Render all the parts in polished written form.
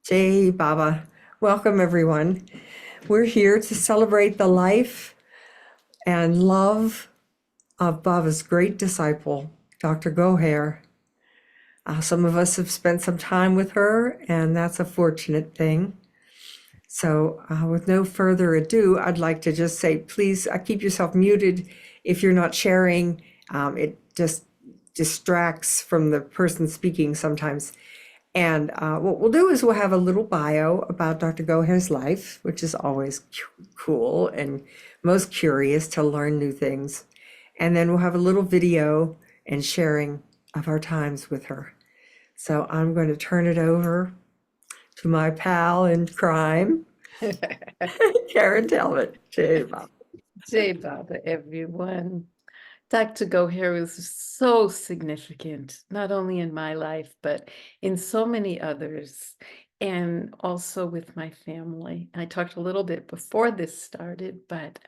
Jai Baba. Welcome, everyone. We're here to celebrate the life and love of Baba's great disciple, Dr. Goher. Some of us have spent some time with her, and that's a fortunate thing. So, with no further ado, I'd like to just say, please keep yourself muted if you're not sharing. It just distracts from the person speaking sometimes. And what we'll do is we'll have a little bio about Dr. Goher's life, which is always cool and most curious to learn new things. And then we'll have a little video and sharing of our times with her. So I'm going to turn it over to my pal in crime, Karen Talbot. Jai Baba. Jai Baba, everyone. Dr. Goher was so significant, not only in my life, but in so many others, and also with my family. I talked a little bit before this started, but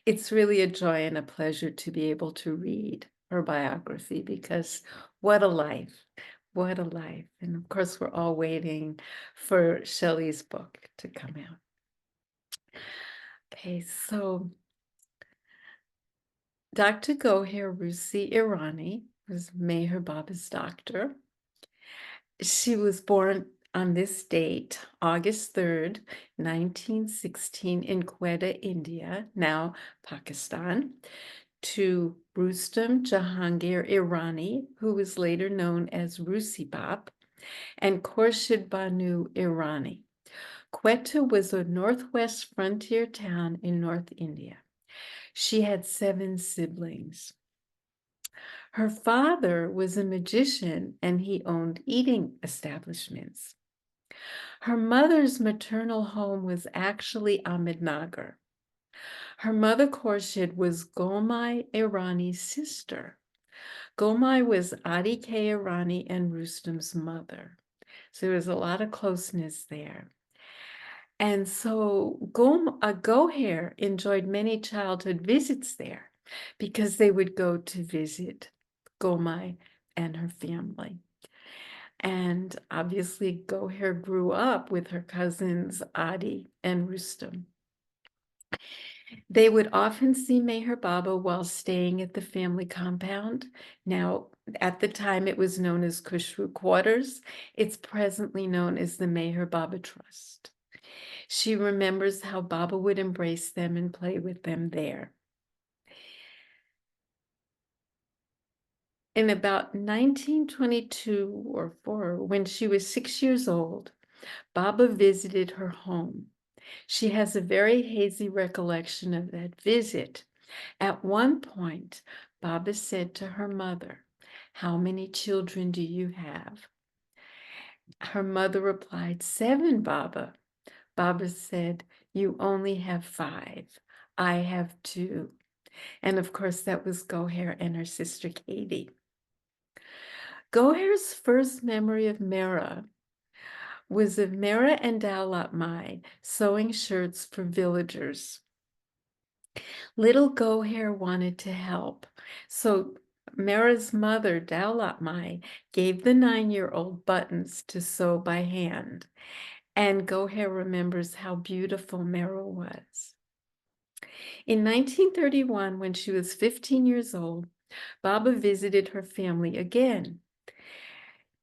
it's really a joy and a pleasure to be able to read her biography because what a life. What a life. And of course, we're all waiting for Shelley's book to come out. Okay, so Dr. Goher Rusi Irani was Meherabad's doctor. She was born on this date, August 3rd, 1916, in Quetta, India, now Pakistan, to Rustam Jehangir Irani, who was later known as Rusi Bab, and Khorshed Banoo Irani. Quetta was a northwest frontier town in North India. She had 7 siblings. Her father was a magician and he owned eating establishments. Her mother's maternal home was actually Ahmednagar. Her mother, Khorshed, was Gomai Irani's sister. Gomai was Adi K. Irani and Rustam's mother. So there was a lot of closeness there. And so Goher enjoyed many childhood visits there because they would go to visit Gomai and her family. And obviously, Goher grew up with her cousins Adi and Rustam. They would often see Meher Baba while staying at the family compound. Now, at the time, it was known as Kushru Quarters. It's presently known as the Meher Baba Trust. She remembers how Baba would embrace them and play with them there. In about 1922 or 4, when she was 6 years old, Baba visited her home. She has a very hazy recollection of that visit. At one point, Baba said to her mother, "How many children do you have?" Her mother replied, "7, Baba." Baba said, "You only have 5. I have 2." And of course, that was Goher and her sister Katie. Goher's first memory of Mera was of Mera and Daulat Mai sewing shirts for villagers. Little Goher wanted to help, so Mera's mother, Daulat Mai, gave the 9-year-old buttons to sew by hand, and Goher remembers how beautiful Mera was. In 1931, when she was 15 years old, Baba visited her family again.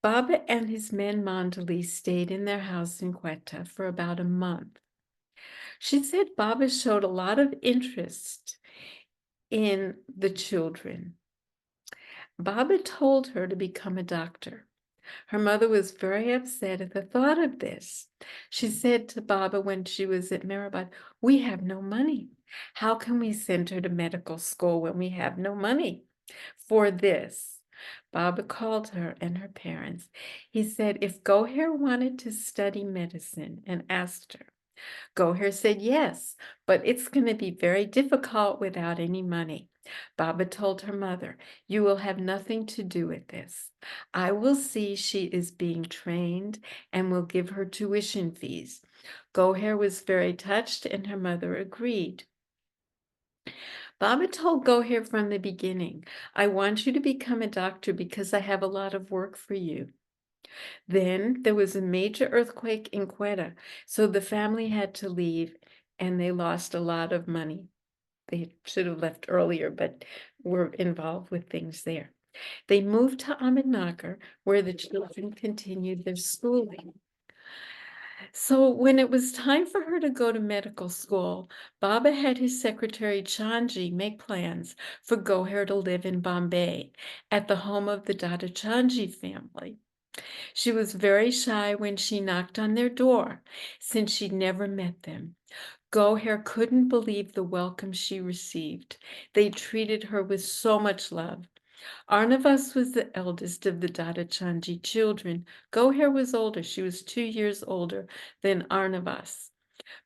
Baba and his man Mandali stayed in their house in Quetta for about a month. She said Baba showed a lot of interest in the children. Baba told her to become a doctor. Her mother was very upset at the thought of this. She said to Baba when she was at Meherabad, "We have no money. How can we send her to medical school when we have no money for this?" Baba called her and her parents. He said if Goher wanted to study medicine and asked her. Goher said yes, but it's going to be very difficult without any money. Baba told her mother, "You will have nothing to do with this. I will see she is being trained and will give her tuition fees." Goher was very touched and her mother agreed. Baba told Goher from the beginning, "I want you to become a doctor because I have a lot of work for you." Then there was a major earthquake in Quetta, so the family had to leave and they lost a lot of money. They should have left earlier, but were involved with things there. They moved to Ahmednagar, where the children continued their schooling. So when it was time for her to go to medical school, Baba had his secretary Chanji make plans for Goher to live in Bombay at the home of the Dada Chanji family. She was very shy when she knocked on their door, since she'd never met them. Goher couldn't believe the welcome she received. They treated her with so much love. Arnavas was the eldest of the Dada Chanji children. Goher was older. She was 2 years older than Arnavas.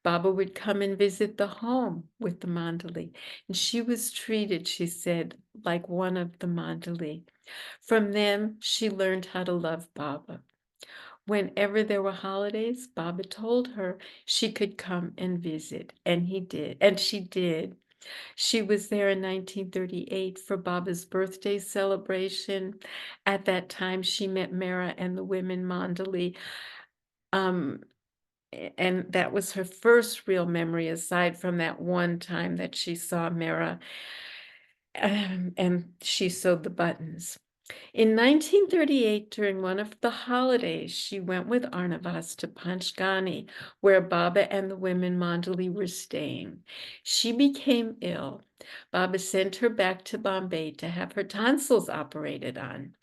Baba would come and visit the home with the Mandali, and she was treated, she said, like one of the Mandali. From them, she learned how to love Baba. Whenever there were holidays, Baba told her she could come and visit, and he did, and she did. She was there in 1938 for Baba's birthday celebration. At that time, she met Mera and the women Mandali. And that was her first real memory, aside from that one time that she saw Mera, and she sewed the buttons. In 1938, during one of the holidays, she went with Arnavas to Panchgani, where Baba and the women Mandali were staying. She became ill. Baba sent her back to Bombay to have her tonsils operated on.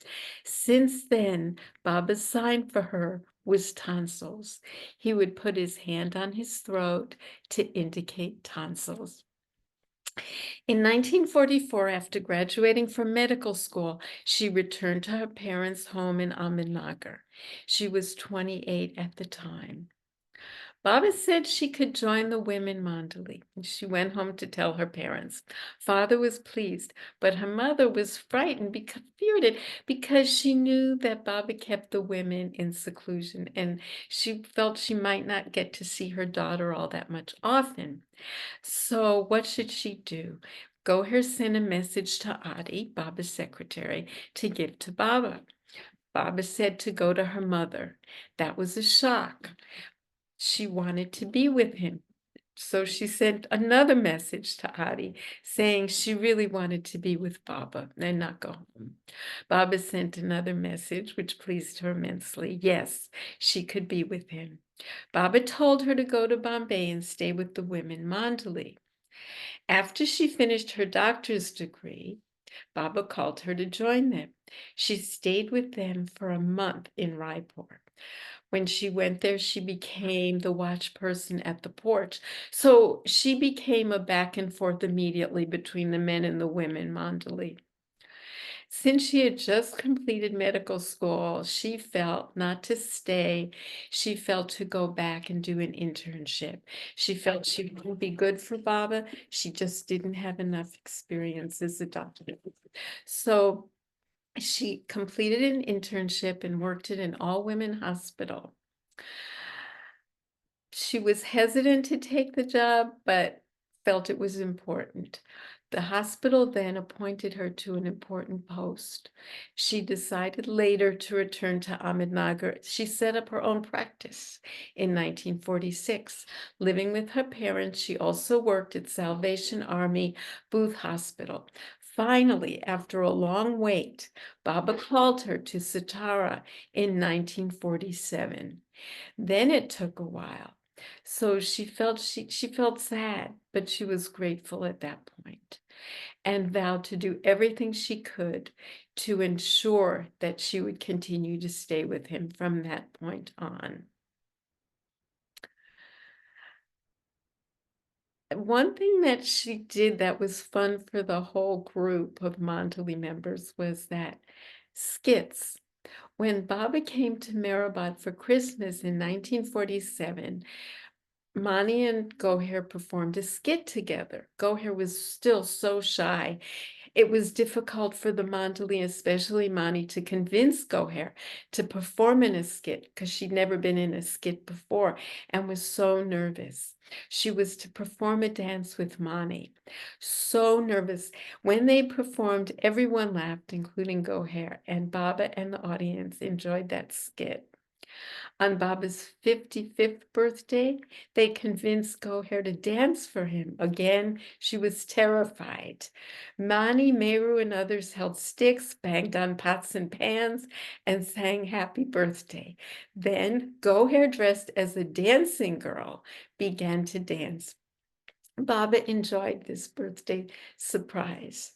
Since then, Baba's sign for her was tonsils. He would put his hand on his throat to indicate tonsils. In 1944, after graduating from medical school, she returned to her parents' home in Ahmednagar. She was 28 at the time. Baba said she could join the women Mandali. She went home to tell her parents. Father was pleased, but her mother was frightened, feared because she knew that Baba kept the women in seclusion, and she felt she might not get to see her daughter all that much often. So what should she do? Goher sent a message to Adi, Baba's secretary, to give to Baba. Baba said to go to her mother. That was a shock. She wanted to be with him. So she sent another message to Adi saying she really wanted to be with Baba and not go home. Baba sent another message, which pleased her immensely. Yes, she could be with him. Baba told her to go to Bombay and stay with the women Mandali. After she finished her doctor's degree, Baba called her to join them. She stayed with them for a month in Raipur. When she went there, she became the watch person at the porch. So she became a back and forth immediately between the men and the women Mandali. Since she had just completed medical school, she felt not to stay. She felt to go back and do an internship. She felt she would be good for Baba. She just didn't have enough experience as a doctor. So she completed an internship and worked at an all-women hospital. She was hesitant to take the job, but felt it was important. The hospital then appointed her to an important post. She decided later to return to Ahmednagar. She set up her own practice in 1946. Living with her parents, she also worked at Salvation Army Booth Hospital. Finally, after a long wait, Baba called her to Satara in 1947. Then it took a while. So she felt sad, but she was grateful at that point and vowed to do everything she could to ensure that she would continue to stay with him from that point on. One thing that she did that was fun for the whole group of Mandali members was that skits. When Baba came to Meherabad for Christmas in 1947, Mani and Goher performed a skit together. Goher was still so shy, It was difficult for the Mandali, especially Mani, to convince Goher to perform in a skit because she'd never been in a skit before and was so nervous. She was to perform a dance with Mani. So nervous. When they performed, everyone laughed, including Goher, and Baba and the audience enjoyed that skit. On Baba's 55th birthday, they convinced Goher to dance for him. Again, she was terrified. Mani, Meru, and others held sticks, banged on pots and pans, and sang happy birthday. Then Goher, dressed as a dancing girl, began to dance. Baba enjoyed this birthday surprise.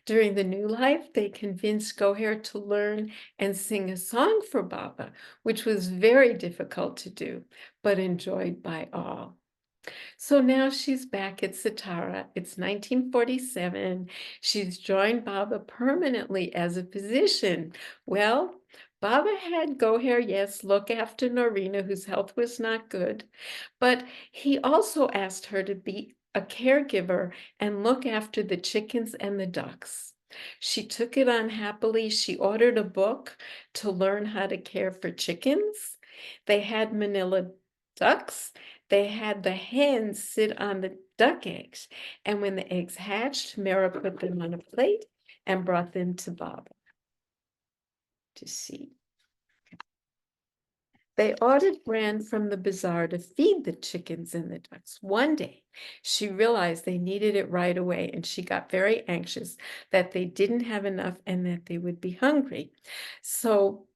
During the new life, they convinced Goher to learn and sing a song for Baba, which was very difficult to do, but enjoyed by all. So now she's back at Satara. It's 1947. She's joined Baba permanently as a physician. Well, Baba had Goher, yes, look after Norina, whose health was not good, but he also asked her to be a caregiver and look after the chickens and the ducks. She took it on happily. She ordered a book to learn how to care for chickens. They had manila ducks. They had the hens sit on the duck eggs. And when the eggs hatched, Mara put them on a plate and brought them to Baba to see. They ordered bran from the bazaar to feed the chickens and the ducks. One day, she realized they needed it right away, and she got very anxious that they didn't have enough and that they would be hungry. So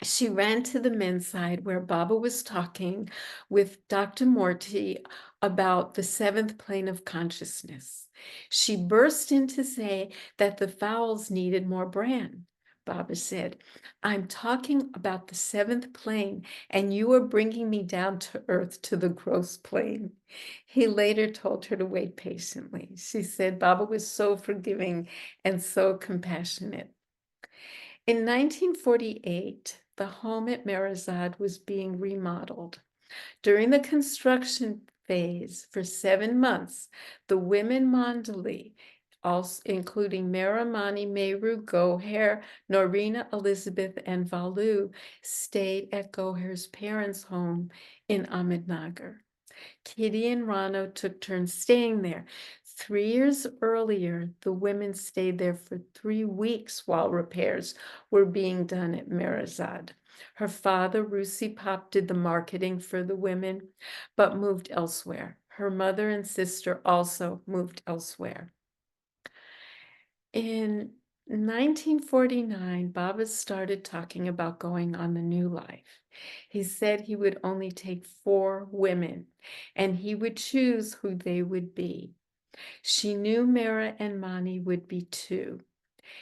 she ran to the men's side where Baba was talking with Dr. Morty about the seventh plane of consciousness. She burst in to say that the fowls needed more bran. Baba said, I'm talking about the seventh plane, and you are bringing me down to earth to the gross plane. He later told her to wait patiently. She said Baba was so forgiving and so compassionate. In 1948, the home at Meherazad was being remodeled. During the construction phase for 7 months, the women Mandali, also including Mera, Mani, Meru, Goher, Norina, Elizabeth, and Valu, stayed at Goher's parents' home in Ahmednagar. Kitty and Rano took turns staying there. 3 years earlier, the women stayed there for 3 weeks while repairs were being done at Meherazad. Her father, Rusi Pop, did the marketing for the women, but moved elsewhere. Her mother and sister also moved elsewhere. In 1949, Baba started talking about going on the new life. He said he would only take 4 women, and he would choose who they would be. She knew Mera and Mani would be 2.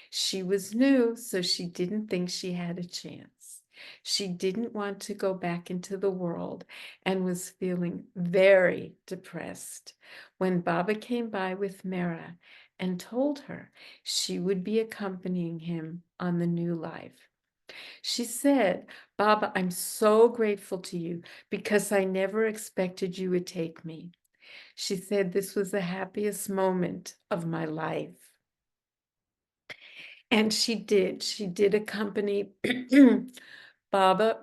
She was new, so she didn't think she had a chance. She didn't want to go back into the world and was feeling very depressed when Baba came by with Mera and told her she would be accompanying him on the new life. She said, Baba, I'm so grateful to you because I never expected you would take me. She said this was the happiest moment of my life. And she did accompany Baba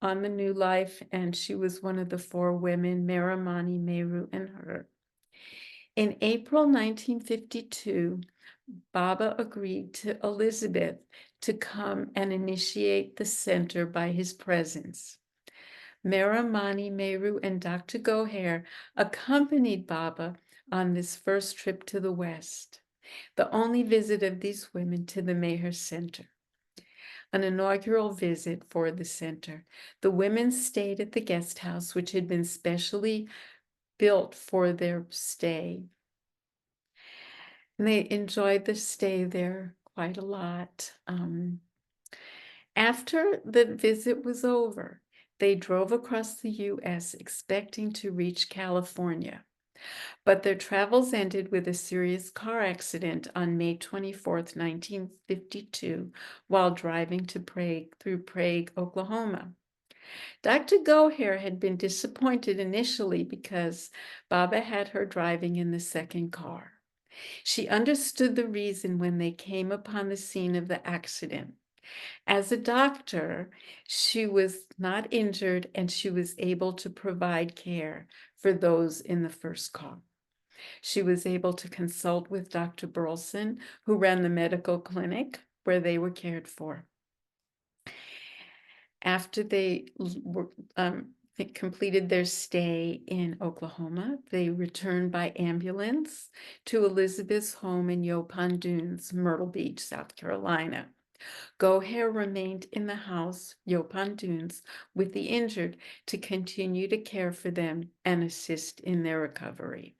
on the new life, and she was one of the 4 women, Mera, Mani, Meru, and her. In April 1952, Baba agreed to Elizabeth to come and initiate the center by his presence. Mera, Mani, Meru, and Dr. Goher accompanied Baba on this first trip to the West, the only visit of these women to the Meher Center. An inaugural visit for the center. The women stayed at the guest house, which had been specially built for their stay. And they enjoyed the stay there quite a lot. After the visit was over, they drove across the U.S. expecting to reach California. But their travels ended with a serious car accident on May 24th, 1952, while driving to Prague through Prague, Oklahoma. Dr. Goher had been disappointed initially because Baba had her driving in the second car. She understood the reason when they came upon the scene of the accident. As a doctor, she was not injured and she was able to provide care for those in the first car. She was able to consult with Dr. Burleson, who ran the medical clinic where they were cared for. After they completed their stay in Oklahoma, they returned by ambulance to Elizabeth's home in Yaupon Dunes, Myrtle Beach, South Carolina. Goher remained in the house, Yaupon Dunes, with the injured to continue to care for them and assist in their recovery.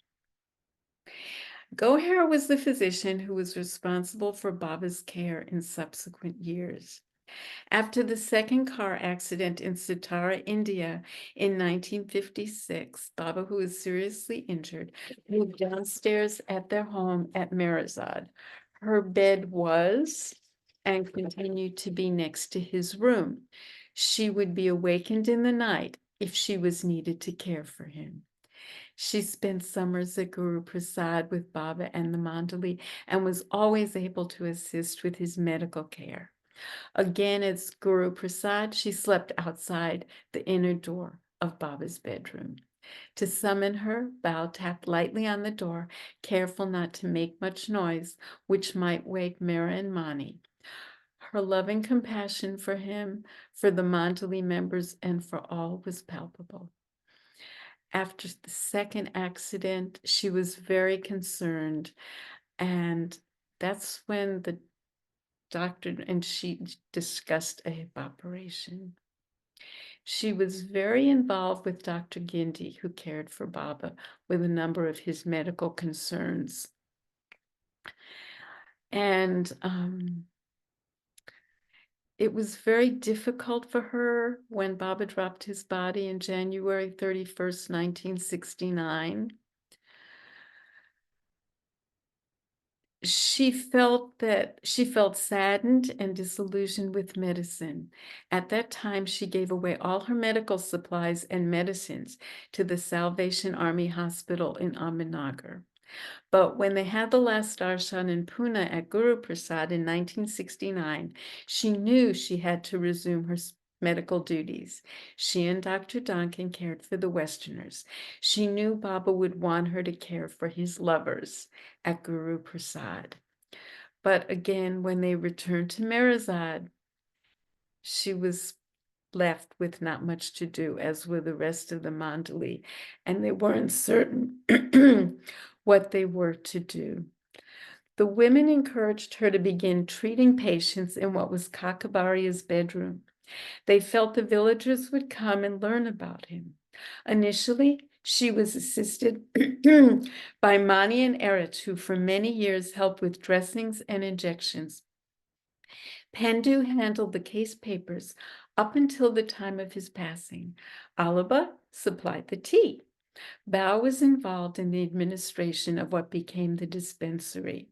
Goher was the physician who was responsible for Baba's care in subsequent years. After the second car accident in Satara, India in 1956, Baba, who was seriously injured, moved downstairs at their home at Meherazad. Her bed was and continued to be next to his room. She would be awakened in the night if she was needed to care for him. She spent summers at Guru Prasad with Baba and the Mandali and was always able to assist with his medical care. Again, as Guru Prasad, she slept outside the inner door of Baba's bedroom. To summon her, Bao tapped lightly on the door, careful not to make much noise, which might wake Mera and Mani. Her loving compassion for him, for the Mandali members, and for all was palpable. After the second accident, she was very concerned, and that's when the doctor and she discussed a hip operation. She was very involved with Dr. Gindi, who cared for Baba with a number of his medical concerns. And it was very difficult for her when Baba dropped his body in January 31st, 1969. She felt saddened and disillusioned with medicine. At that time, she gave away all her medical supplies and medicines to the Salvation Army Hospital in Ahmednagar. But when they had the last darshan in Pune at Guru Prasad in 1969, she knew she had to resume her medical duties. She and Dr. Duncan cared for the Westerners. She knew Baba would want her to care for his lovers at Guru Prasad. But again, when they returned to Meherazad, she was left with not much to do, as were the rest of the Mandali, and they weren't certain what they were to do. The women encouraged her to begin treating patients in what was Kakabaria's bedroom. They felt the villagers would come and learn about him. Initially, she was assisted by Mani and Erit, who for many years helped with dressings and injections. Pendu handled the case papers up until the time of his passing. Alaba supplied the tea. Bao was involved in the administration of what became the dispensary.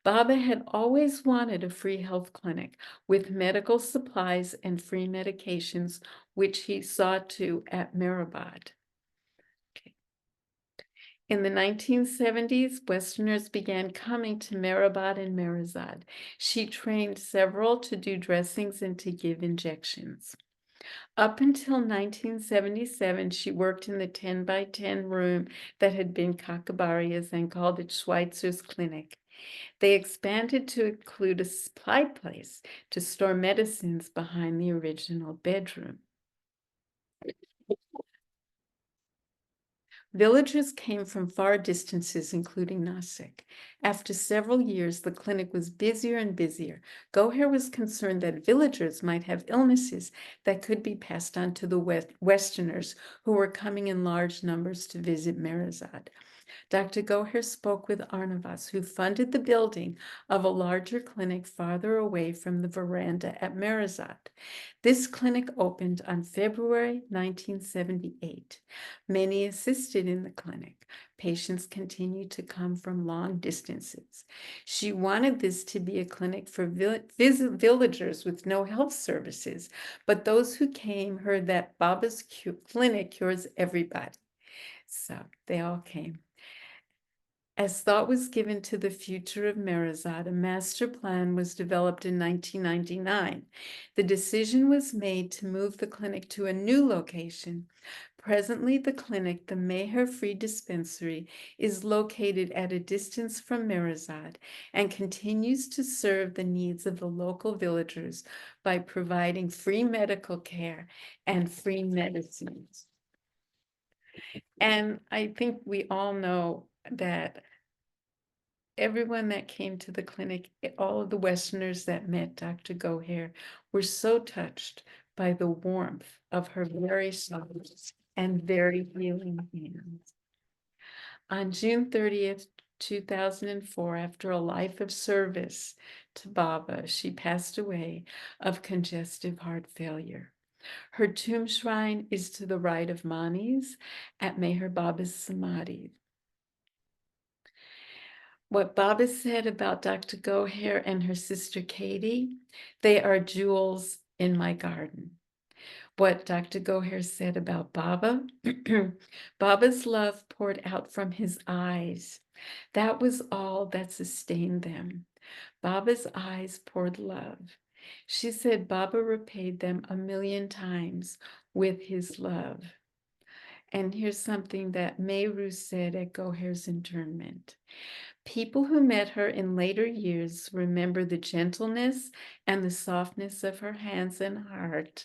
Baba had always wanted a free health clinic with medical supplies and free medications, which he saw to at Meherabad. In the 1970s, Westerners began coming to Meherabad and Meherazad. She trained several to do dressings and to give injections. Up until 1977, she worked in the 10 by 10 room that had been Kakabaria's and called it Schweitzer's Clinic. They expanded to include a supply place to store medicines behind the original bedroom. Villagers came from far distances, including Nasik. After several years, the clinic was busier and busier. Goher was concerned that villagers might have illnesses that could be passed on to the Westerners who were coming in large numbers to visit Meherazad. Dr. Goher spoke with Arnavas, who funded the building of a larger clinic farther away from the veranda at Meherazad. This clinic opened on February 1978. Many assisted in the clinic. Patients continued to come from long distances. She wanted this to be a clinic for villagers with no health services, but those who came heard that Baba's clinic cures everybody. So they all came. As thought was given to the future of Meherazad, a master plan was developed in 1999. The decision was made to move the clinic to a new location. Presently, the clinic, the Meher Free Dispensary, is located at a distance from Meherazad and continues to serve the needs of the local villagers by providing free medical care and free medicines. And I think we all know that everyone that came to the clinic, all of the Westerners that met Dr. Goher, were so touched by the warmth of her very soft and very healing hands. On June 30th, 2004, after a life of service to Baba, she passed away of congestive heart failure. Her tomb shrine is to the right of Mani's at Meher Baba's Samadhi. What Baba said about Dr. Goher and her sister Katie, they are jewels in my garden. What Dr. Goher said about Baba, Baba's love poured out from his eyes. That was all that sustained them. Baba's eyes poured love. She said Baba repaid them 1,000,000 times with his love. And here's something that Ruth said at Goher's internment. People who met her in later years remember the gentleness and the softness of her hands and heart,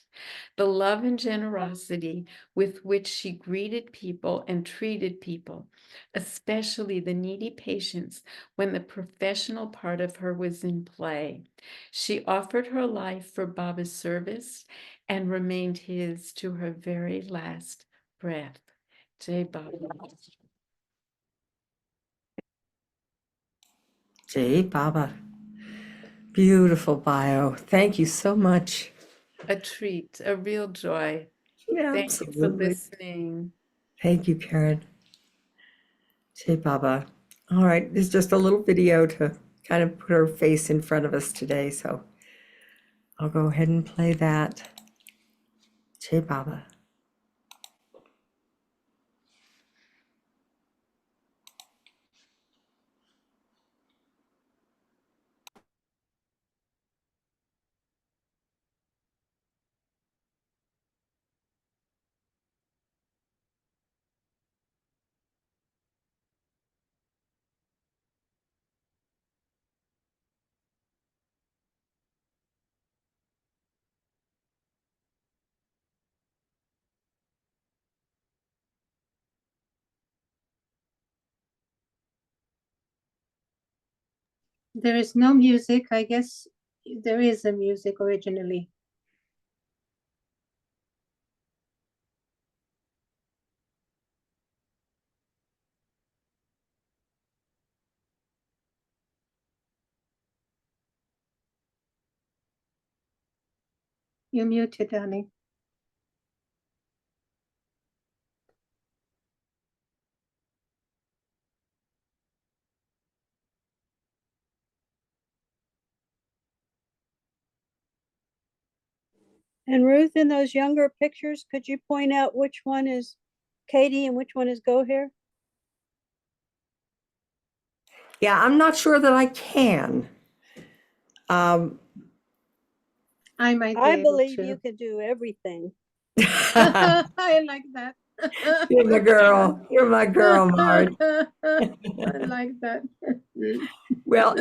the love and generosity with which she greeted people and treated people, especially the needy patients when the professional part of her was in play. She offered her life for Baba's service and remained his to her very last breath. Jai Baba. Jai Baba. Beautiful bio. Thank you so much. A treat, a real joy. Yeah, Thank you for absolutely. listening. Thank you, Karen. Jai Baba. All right, it's just a little video to kind of put her face in front of us today, so I'll go ahead and play that. Jai Baba. There is no music. I guess there is a music originally. You're muted, honey. And Ruth, in those younger pictures, could you point out which one is Katie and which one is Goher? Yeah, I'm not sure that I can. I might be I able believe to. you can do everything. I like that. You're my girl. You're my girl, Marge. I like that. Well,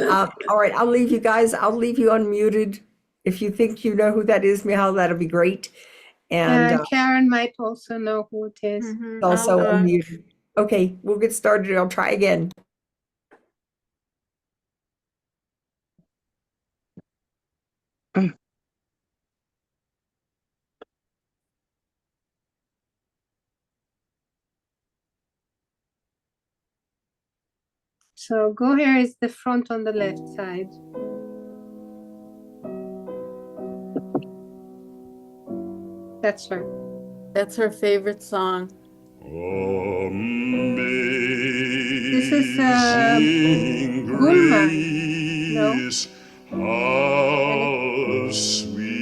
all right, I'll leave you guys. I'll leave you unmuted. If you think you know who that is, Michal, that'll be great. And Karen might also know who it is. also I'll look. unmuted. Okay, we'll get started. I'll try again. So Goher is the front on the left side. That's her. That's her favorite song. This is Gulma. No? How sweet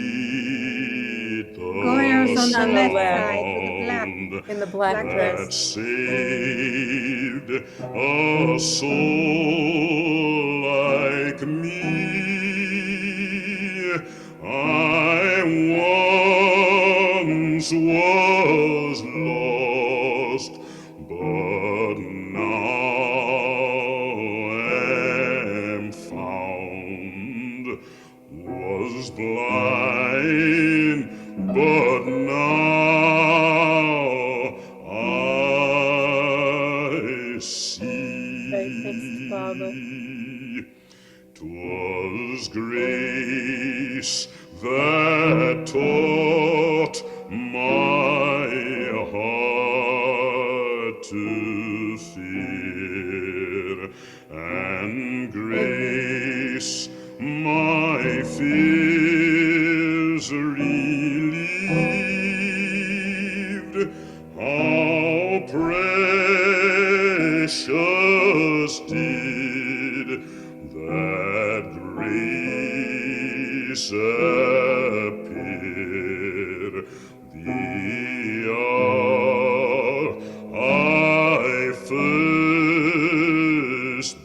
the Goher is on the On the left left. side with the black In the black Black dress. that saved a soul like me. I once was lost, but now am found. Was blind, but now I see. Right, thanks, Baba. 'Twas grace that taught my heart to fear, and grace my fears relieved. How precious did that grace appear the hour I first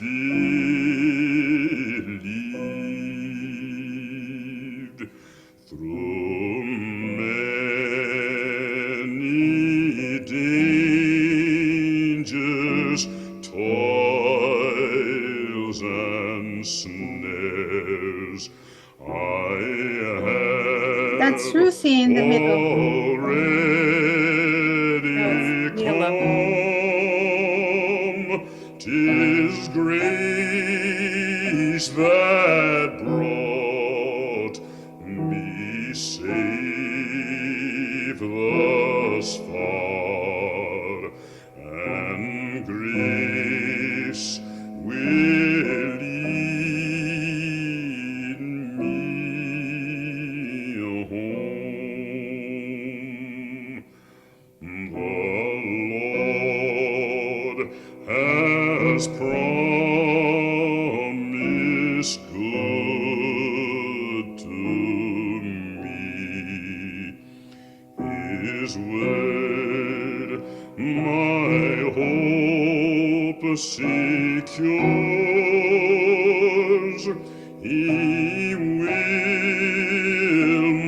believed. Through many dangers, toils and snares, I have That's Rusi in the middle. already No, it's Neela. come. 'Tis grace that brought me safe thus far, and grace will lead me home. The Lord has promised good to me. His word my hope secures. He will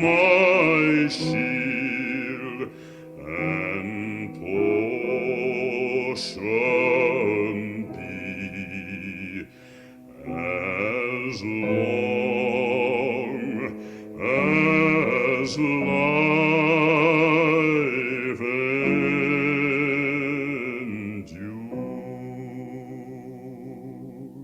my shield and portion be, as long as life endures.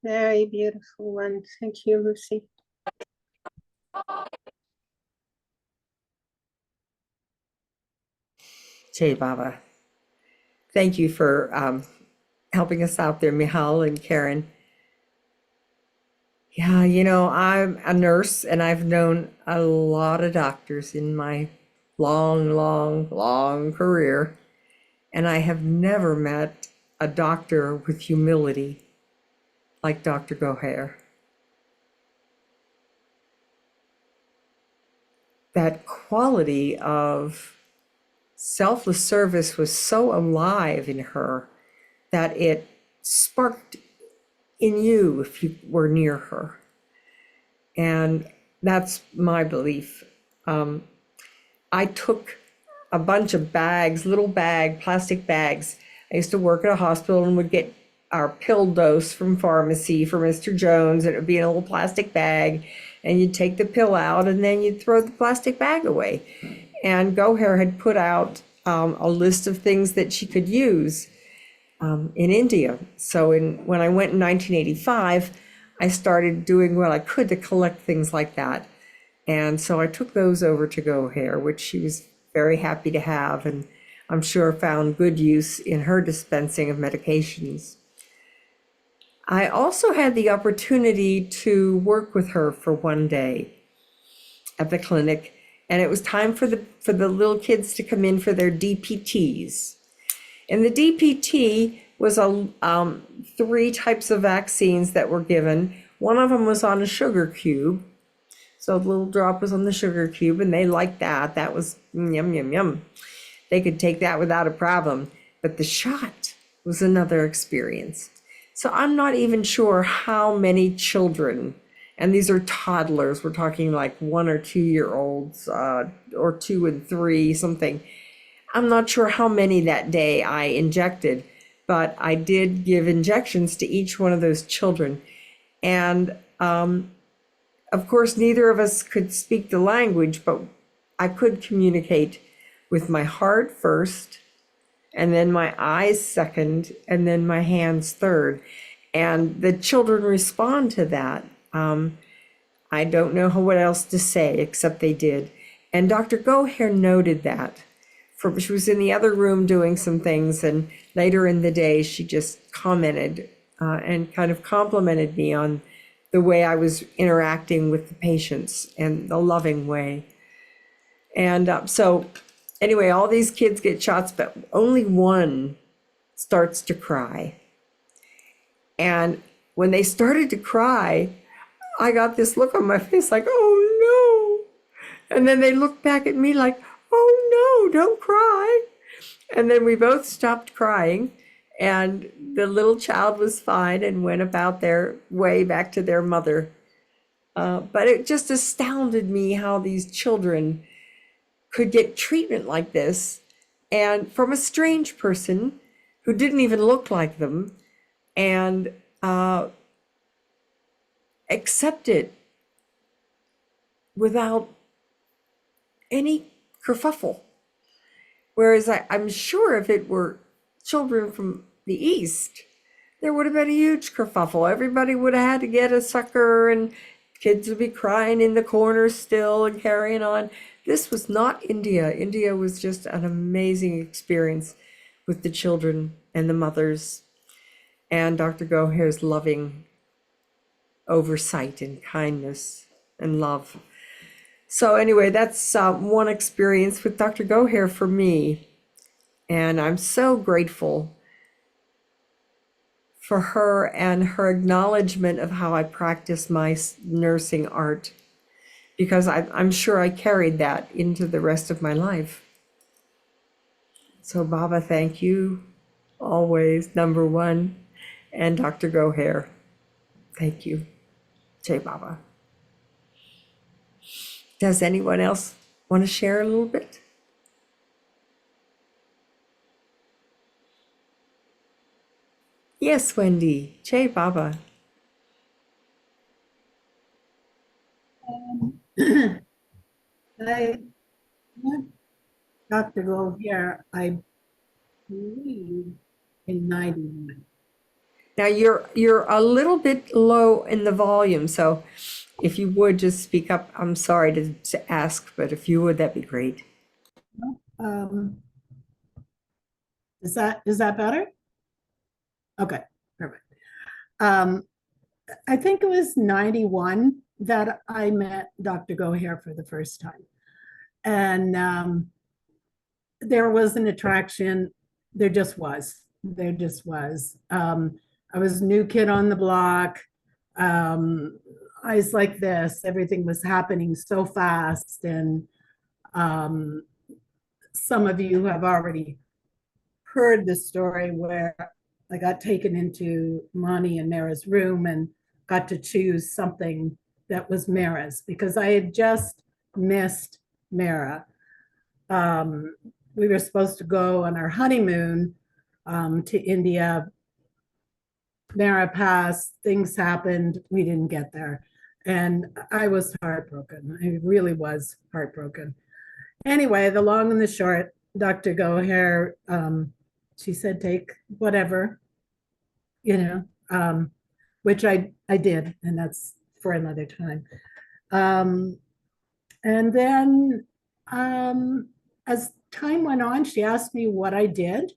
Very beautiful one. Thank you, Rusi. Jai Baba. Thank you for helping us out there, Michal and Karen. Yeah, you know, I'm a nurse and I've known a lot of doctors in my long career. And I have never met a doctor with humility like Dr. Goher. That quality of selfless service was so alive in her that it sparked in you if you were near her. And that's my belief. I took a bunch of bags, plastic bags. I used to work at a hospital and would get our pill dose from pharmacy for Mr. Jones, and it would be in a little plastic bag. And you'd take the pill out and then you'd throw the plastic bag away. And Goher had put out a list of things that she could use in India. So when I went in 1985, I started doing what I could to collect things like that. And so I took those over to Goher, which she was very happy to have, and I'm sure found good use in her dispensing of medications. I also had the opportunity to work with her for one day at the clinic, and it was time for the little kids to come in for their DPTs. And the DPT was 3 types of vaccines that were given. One of them was on a sugar cube. So the little drop was on the sugar cube, and they liked that. That was yum, yum, yum. They could take that without a problem. But the shot was another experience. So I'm not even sure how many children, and these are toddlers, we're talking like 1 or 2 year olds, or 2 and 3, something. I'm not sure how many that day I injected, but I did give injections to each one of those children. And of course, neither of us could speak the language, but I could communicate with my heart first, and then my eyes second, and then my hands third. And the children respond to that. I don't know what else to say, except they did. And Dr. Goher noted that. She was in the other room doing some things, and later in the day, she just commented and kind of complimented me on the way I was interacting with the patients and the loving way. And so anyway, all these kids get shots, but only one starts to cry. And when they started to cry, I got this look on my face like, oh no. And then they looked back at me like, oh no, don't cry. And then we both stopped crying. And the little child was fine and went about their way back to their mother. But it just astounded me how these children could get treatment like this, and from a strange person who didn't even look like them, and accept it without any kerfuffle. Whereas I'm sure if it were children from the East, there would have been a huge kerfuffle. Everybody would have had to get a sucker, and kids would be crying in the corner still and carrying on. This was not India. India was just an amazing experience with the children and the mothers, and Dr. Goher's loving oversight and kindness and love. So anyway, that's one experience with Dr. Goher for me. And I'm so grateful for her and her acknowledgement of how I practice my nursing art, because I'm sure I carried that into the rest of my life. So Baba, thank you always, number one, and Dr. Goher, thank you. Jai Baba. Does anyone else want to share a little bit? Yes, Wendy. Jai Baba. I met Dr. Goher, I believe, in 99. Now you're a little bit low in the volume, so if you would just speak up, I'm sorry to ask, but if you would, that'd be great. Um, is that better? Okay, perfect. I think it was 91 that I met Dr. Goher for the first time. And there was an attraction. There just was. There just was. I was a new kid on the block. Eyes like this. Everything was happening so fast. And some of you have already heard the story where I got taken into Monty and Mara's room and got to choose something that was Mara's because I had just missed Mara. We were supposed to go on our honeymoon to India. Mara passed, things happened, we didn't get there. And I was heartbroken. I really was heartbroken. Anyway, the long and the short, Dr. Goher, she said, take whatever, which I did, and that's for another time. And then as time went on, she asked me what I did.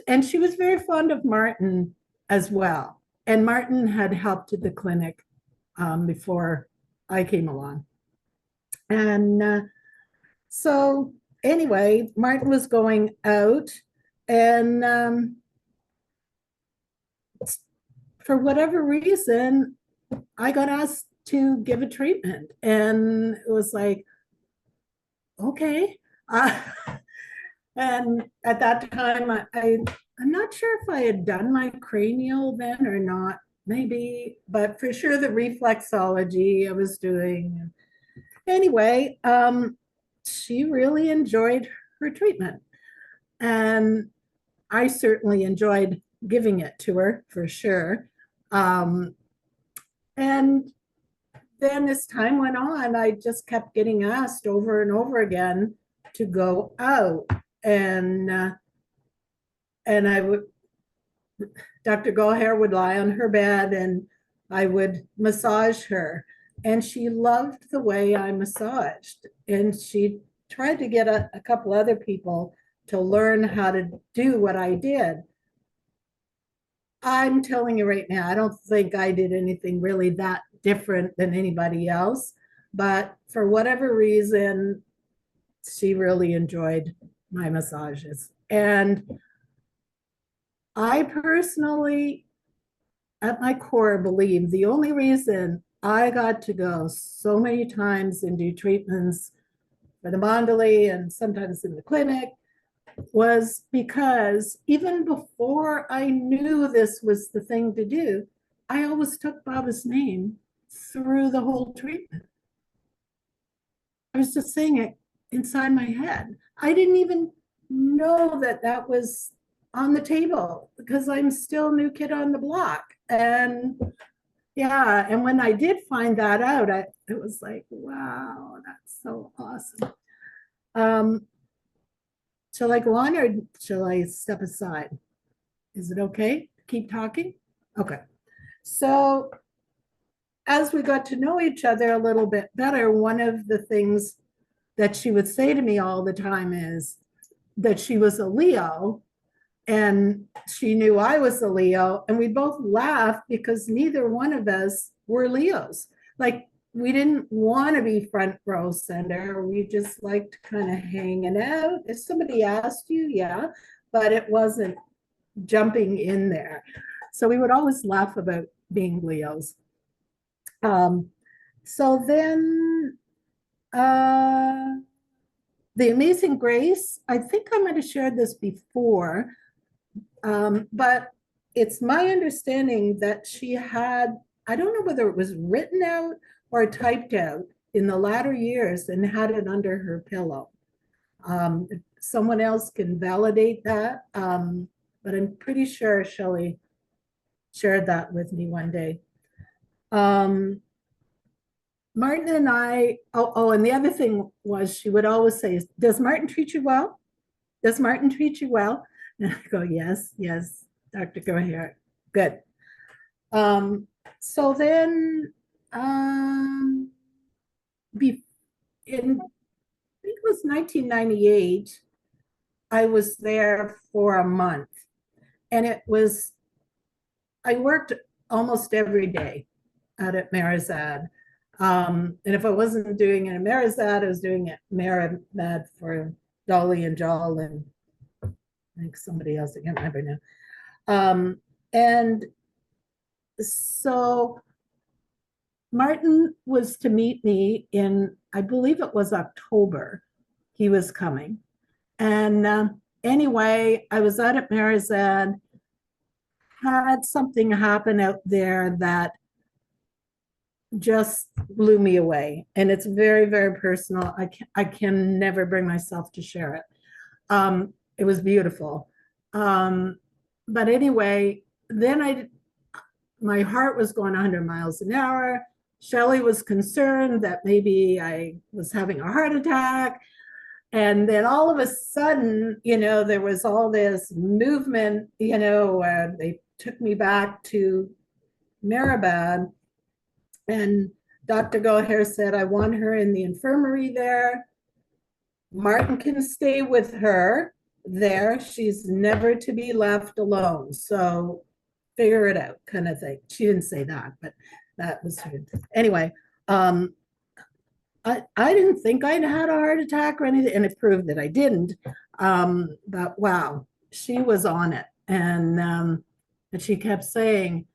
And she was very fond of Martin as well. And Martin had helped at the clinic before I came along. And so anyway, Martin was going out and for whatever reason, I got asked to give a treatment. And it was like, okay. And at that time, I'm not sure if I had done my cranial then or not, maybe, but for sure the reflexology I was doing. Anyway, she really enjoyed her treatment. And I certainly enjoyed giving it to her for sure. And then as time went on, I just kept getting asked over and over again to go out. And I would, Dr. Goher would lie on her bed and I would massage her. And she loved the way I massaged. And she tried to get a couple other people to learn how to do what I did. I'm telling you right now, I don't think I did anything really that different than anybody else. But for whatever reason, she really enjoyed my massages. And I personally, at my core, believe the only reason I got to go so many times and do treatments for the Mandali and sometimes in the clinic was because even before I knew this was the thing to do, I always took Baba's name through the whole treatment. I was just saying it inside my head. I didn't even know that that was on the table because I'm still a new kid on the block. And yeah, and when I did find that out, it was like, wow, that's so awesome. Shall I go on or shall I step aside? Is it okay to keep talking? Okay. So as we got to know each other a little bit better, one of the things that she would say to me all the time is that she was a Leo and she knew I was a Leo, and we both laughed because neither one of us were Leos. Like, we didn't want to be front row center. We just liked kind of hanging out. If somebody asked you, yeah, but it wasn't jumping in there. So we would always laugh about being Leos. So then The Amazing Grace, I think I might have shared this before, but it's my understanding that she had, I don't know whether it was written out or typed out in the latter years and had it under her pillow. If someone else can validate that, but I'm pretty sure Shelley shared that with me one day. Martin and I, and the other thing was she would always say, does Martin treat you well? Does Martin treat you well? And I go, yes, Dr. Goher, good. So then, in, I think it was 1998, I was there for a month, and I worked almost every day out at Meherazad. And if I wasn't doing it at Meherazad, I was doing it Meherabad for Dolly and Joel and I think somebody else, I can't remember now. And so Martin was to meet me in, I believe it was October, he was coming. And anyway, I was out at Meherazad, had something happen out there that just blew me away. And it's very, very personal. I can never bring myself to share it. It was beautiful. But anyway, then my heart was going 100 miles an hour. Shelley was concerned that maybe I was having a heart attack. And then all of a sudden, there was all this movement, they took me back to Meherabad, and Dr. Goher said, I want her in the infirmary there. Martin can stay with her there. She's never to be left alone. So figure it out, kind of thing. She didn't say that, but that was her. Anyway, I didn't think I'd had a heart attack or anything, and it proved that I didn't. But wow, she was on it. And she kept saying,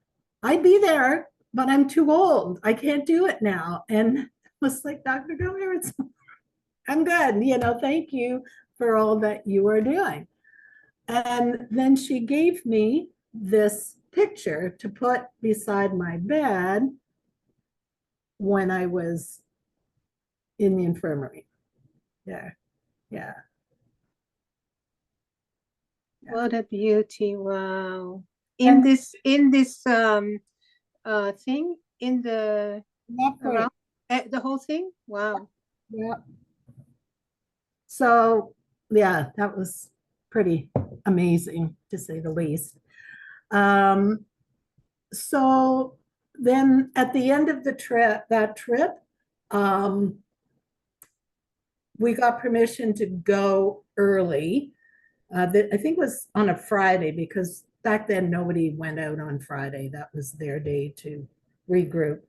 I'd be there, but I'm too old. I can't do it now. And it was like, Dr. Goher, I'm good. Thank you for all that you are doing. And then she gave me this picture to put beside my bed when I was in the infirmary. Yeah. What a beauty. Wow. In this thing, in the around, the whole thing. Wow. Yeah. So yeah, that was pretty amazing, to say the least. So then at the end of that trip, we got permission to go early. I think it was on a Friday, because back then nobody went out on Friday. That was their day to regroup.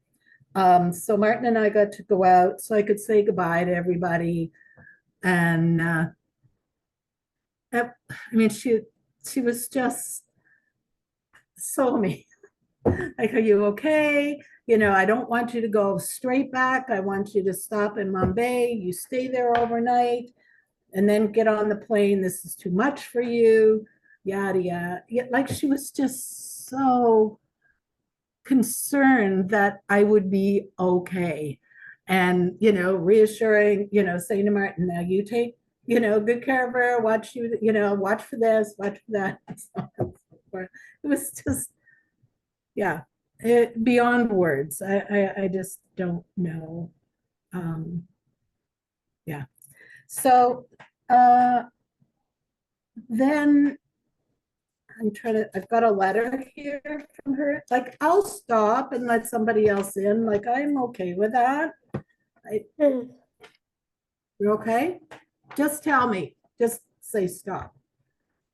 So Martin and I got to go out so I could say goodbye to everybody. And she was just so amazing. Like, are you okay? I don't want you to go straight back. I want you to stop in Mumbai. You stay there overnight and then get on the plane. This is too much for you. Yada, yada. Like, she was just so concerned that I would be okay. And, reassuring, saying to Martin, now you take, good care of her, watch for this, watch for that. It was just, yeah, beyond words. I just don't know. Yeah. So then I've got a letter here from her. Like, I'll stop and let somebody else in. Like, I'm okay with that. You're okay? Just tell me. Just say stop.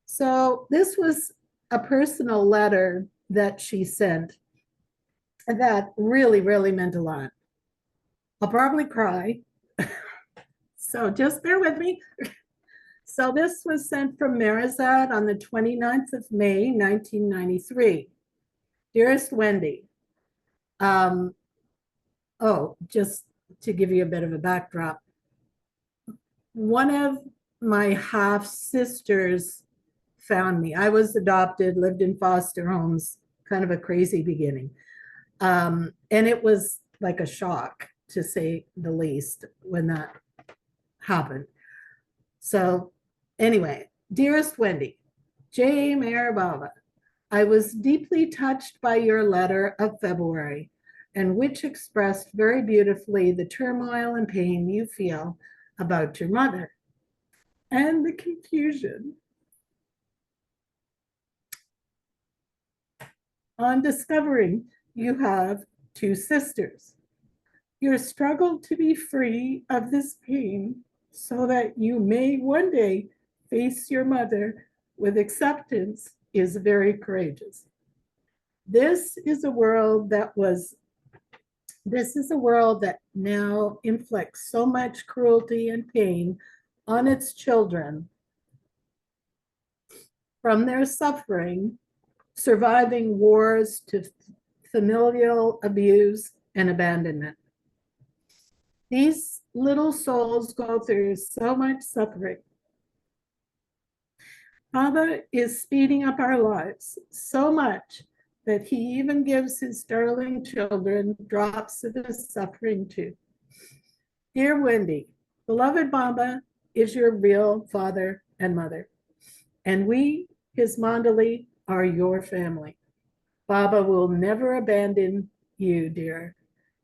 So this was a personal letter that she sent that really, really meant a lot. I'll probably cry. So just bear with me. So this was sent from Meherazad on the 29th of May, 1993. Dearest Wendy, just to give you a bit of a backdrop, one of my half sisters found me. I was adopted, lived in foster homes, kind of a crazy beginning. And it was like a shock, to say the least, when that happened. So anyway, dearest Wendy, J. Meherabad, I was deeply touched by your letter of February, and which expressed very beautifully the turmoil and pain you feel about your mother and the confusion on discovering you have two sisters. Your struggle to be free of this pain so that you may one day face your mother with acceptance is very courageous. This is a world that now inflicts so much cruelty and pain on its children from their suffering, surviving wars to familial abuse and abandonment. These little souls go through so much suffering. Baba is speeding up our lives so much that he even gives his darling children drops of his suffering too. Dear Wendy, beloved Baba is your real father and mother, and we, his Mandali, are your family. Baba will never abandon you, dear,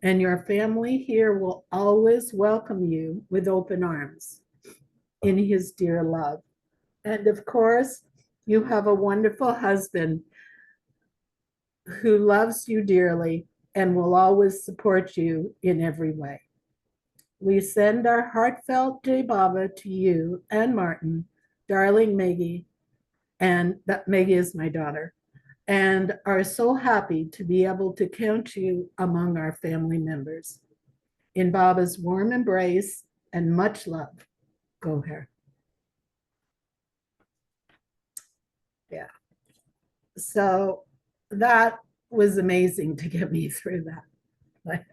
and your family here will always welcome you with open arms in his dear love. And of course, you have a wonderful husband who loves you dearly and will always support you in every way. We send our heartfelt Jai Baba to you and Martin, darling Maggie, and that Maggie is my daughter, and are so happy to be able to count you among our family members. In Baba's warm embrace and much love, Goher. Yeah. So that was amazing to get me through that.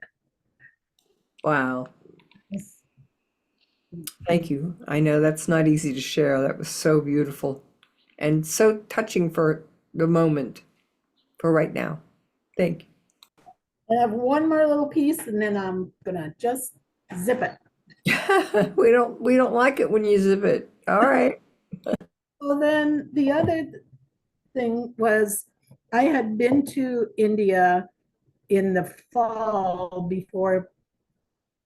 Wow. Thank you. I know that's not easy to share. That was so beautiful and so touching for the moment, for right now. Thank I have one more little piece and then I'm gonna just zip it. you. We don't like it when you zip it. All right. Well, then the other thing was I had been to India in the fall before,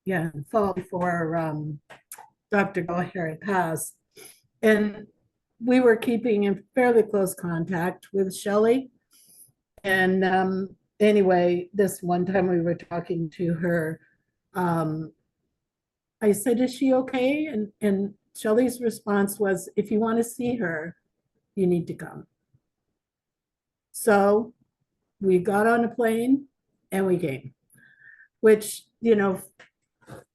Dr. Goher had passed. And we were keeping in fairly close contact with Shelley. And anyway, this one time we were talking to her, I said, is she okay? And Shelley's response was, if you want to see her, you need to come. So we got on a plane and we came, which,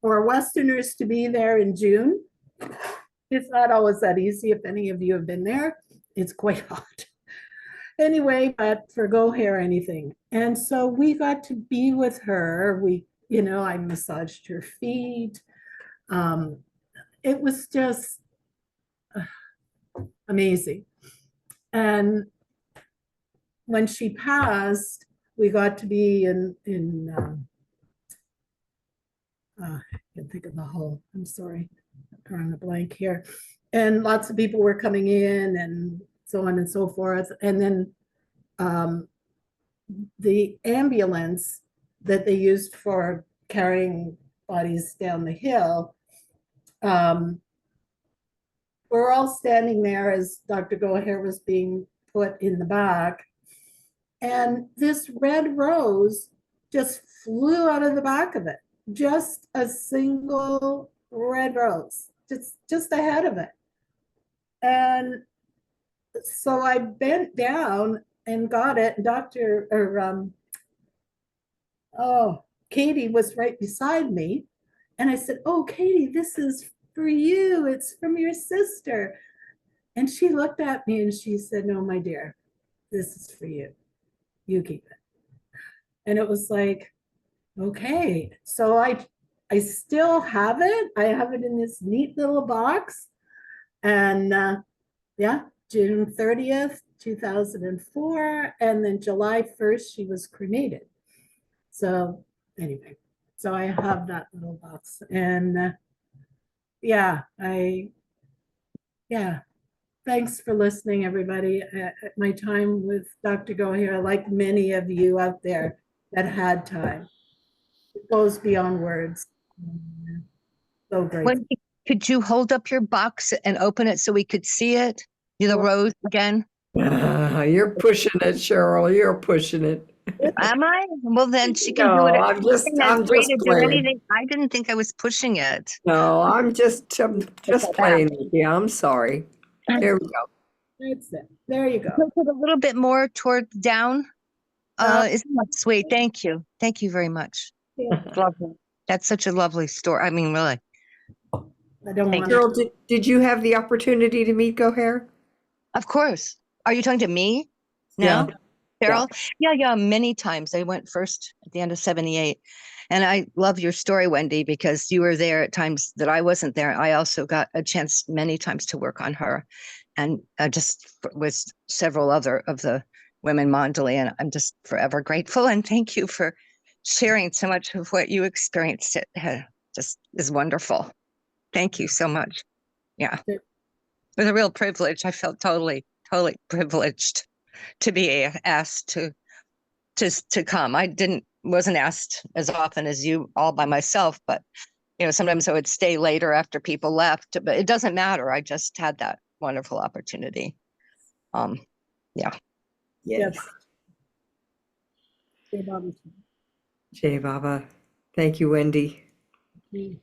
for Westerners to be there in June, it's not always that easy. If any of you have been there, it's quite hot. Anyway, but for Goher, anything. And so we got to be with her. I massaged her feet. It was just amazing. And when she passed, we got to be I can't think of the whole, I'm sorry, I'm drawing a blank here. And lots of people were coming in and so on and so forth. And then the ambulance that they used for carrying bodies down the hill, we're all standing there as Dr. Goher was being put in the back. And this red rose just flew out of the back of it. Just a single red rose, just ahead of it. And so I bent down and got it. Katie was right beside me. And I said, oh, Katie, this is for you. It's from your sister. And she looked at me and she said, no, my dear, this is for you. You keep it. And it was like, okay. So I still have it. I have it in this neat little box. And June 30th, 2004. And then July 1st, she was cremated. So anyway, so I have that little box. And thanks for listening, everybody. My time with Dr. Goher, like many of you out there that had time, it goes beyond words. So great. Could you hold up your box and open it so we could see it? The rose again? You're pushing it, Cheryl. You're pushing it. Am I? Well, then she can do No, it. I'm just That's free to do playing. anything. I didn't think I was pushing it. No, I'm just Okay, playing with you. I'm sorry. Here we go. That's it. There you go. Put it a little bit more toward down. Isn't that sweet? Thank you. Thank you very much. It's lovely. That's such a lovely story. I mean, really. I don't Thank want Cheryl, did you have the opportunity to meet Goher? Of course. Are you talking to me? Yeah. No? Carol? Yeah, many times. I went first at the end of 78. And I love your story, Wendy, because you were there at times that I wasn't there. I also got a chance many times to work on her and just with several other of the women Mandali. And I'm just forever grateful. And thank you for sharing so much of what you experienced. It just is wonderful. Thank you so much. Yeah. It was a real privilege. I felt totally privileged to be asked to come. I wasn't asked as often as you all by myself, but sometimes I would stay later after people left, but it doesn't matter. I just had that wonderful opportunity. Yeah. Yes. Jai Baba. Thank you, Wendy. And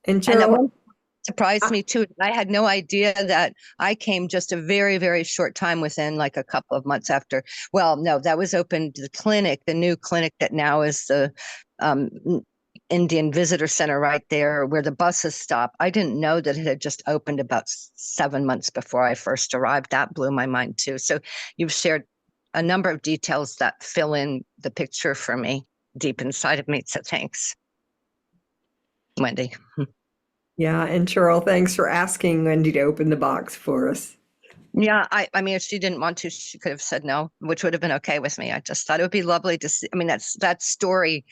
And that Cheryl, one surprised me too. I had no idea that I came just a very, very short time within like a couple of months after. Well, no, that was opened the clinic, the new clinic that now is the Indian Visitor Center right there where the buses stop. I didn't know that it had just opened about 7 months before I first arrived. That blew my mind too. So you've shared a number of details that fill in the picture for me deep inside of me. So thanks, Wendy. yeah, and Cheryl, thanks for asking Wendy to open the box for us. Yeah, I mean, if she didn't want to, she could have said no, which would have been okay with me. I just thought it would be lovely to see. I mean, that story.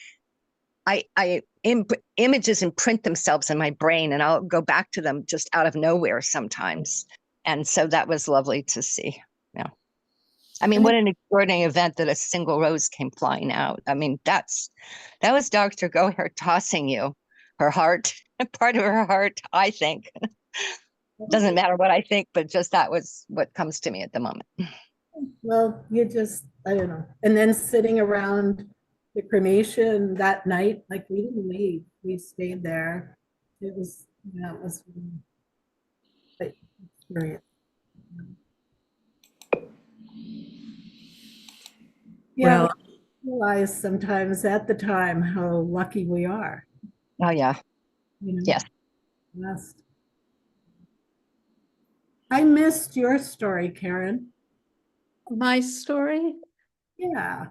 Images imprint themselves in my brain, and I'll go back to them just out of nowhere sometimes. And so that was lovely to see. Yeah, I mean, what an extraordinary event that a single rose came flying out. I mean, that was Dr. Goher tossing you her heart, part of her heart. I think. Doesn't matter what I think, but just that was what comes to me at the moment. Well, I don't know. And then sitting around the cremation that night, like we didn't leave. We stayed there. It was really experience. Yeah, Well, we realize sometimes at the time how lucky we are. Oh yeah. Yes. Blessed. I missed your story, Karen. My story? Yeah.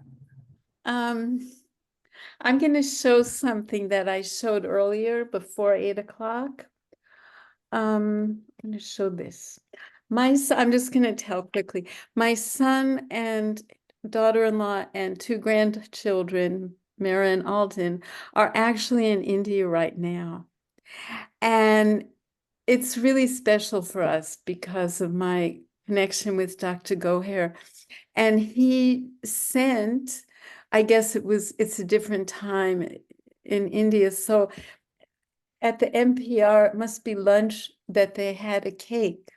I'm going to show something that I showed earlier before 8 o'clock. I'm going to show this. I'm just going to tell quickly. My son and daughter-in-law and 2 grandchildren, Mara and Alden, are actually in India right now. And it's really special for us because of my connection with Dr. Goher. And he sent, I guess it's a different time in India. So at the NPR, it must be lunch that they had a cake.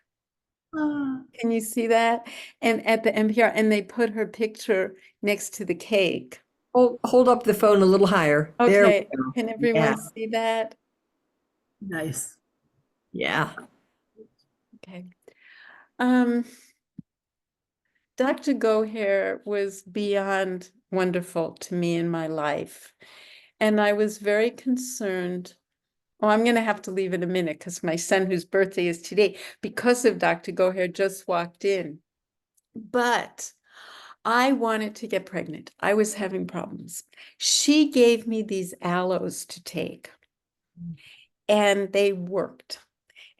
Can you see that? And at the NPR, and they put her picture next to the cake. hold up the phone a little higher. There we Okay, go. can everyone Yeah. see that? Nice. Yeah. Okay. Dr. Goher was beyond wonderful to me in my life. And I was very concerned. Oh, I'm going to have to leave in a minute because my son, whose birthday is today, because of Dr. Goher, just walked in. But I wanted to get pregnant. I was having problems. She gave me these aloes to take, and they worked.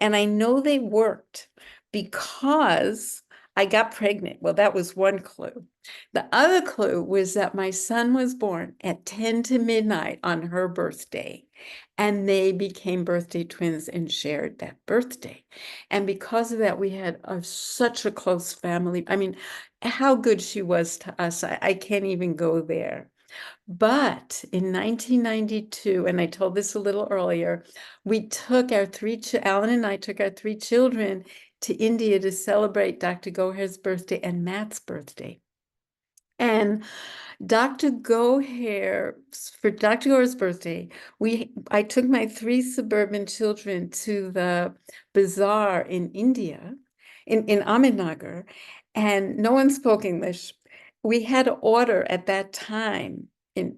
And I know they worked because I got pregnant. Well, that was one clue. The other clue was that my son was born at 10 to midnight on her birthday, and they became birthday twins and shared that birthday. And because of that, we had such a close family. I mean, how good she was to us, I can't even go there. But in 1992, and I told this a little earlier, we took our Alan and I took our 3 children to India to celebrate Dr. Goher's birthday and Matt's birthday. And Dr. Goher, for Dr. Goher's birthday, I took my 3 suburban children to the bazaar in India, in Ahmednagar, and no one spoke English. We had to order at that time in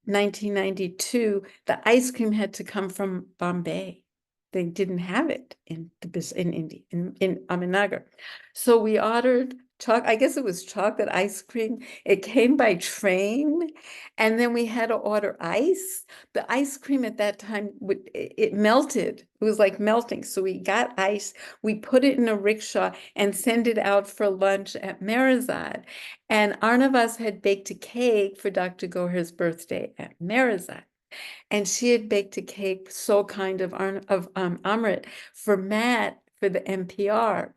1992, the ice cream had to come from Bombay. They didn't have it in India, in Ahmednagar. So we ordered I guess it was chocolate ice cream. It came by train, and then we had to order ice. The ice cream at that time, it melted. It was like melting. So we got ice, we put it in a rickshaw and sent it out for lunch at Meherazad. And Arnavas had baked a cake for Dr. Goher's birthday at Meherazad. And she had baked a cake, so kind of Amrit, for Matt for the NPR.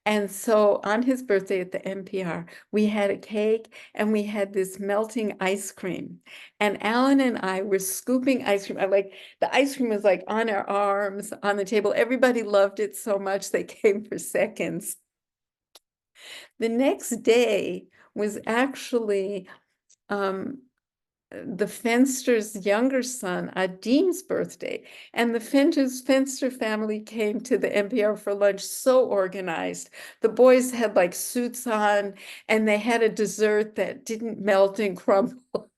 And so on his birthday at the NPR, we had a cake and we had this melting ice cream. And Alan and I were scooping ice cream. The ice cream was like on our arms, on the table. Everybody loved it so much they came for seconds. The next day was actually the Fenster's younger son, Adim's birthday. And the Fenster family came to the NPR for lunch so organized. The boys had like suits on and they had a dessert that didn't melt and crumble.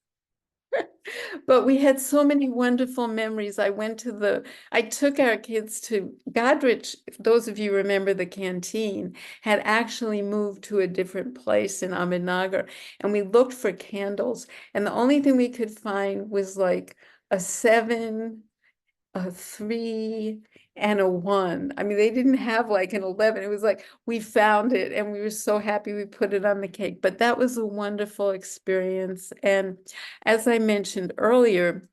But we had so many wonderful memories. I took our kids to Godrich. Those of you remember the canteen had actually moved to a different place in Ahmednagar, and we looked for candles. And the only thing we could find was like a 7, a 3, and a 1. I mean, they didn't have like an 11. It was like we found it and we were so happy we put it on the cake. But that was a wonderful experience. And as I mentioned earlier,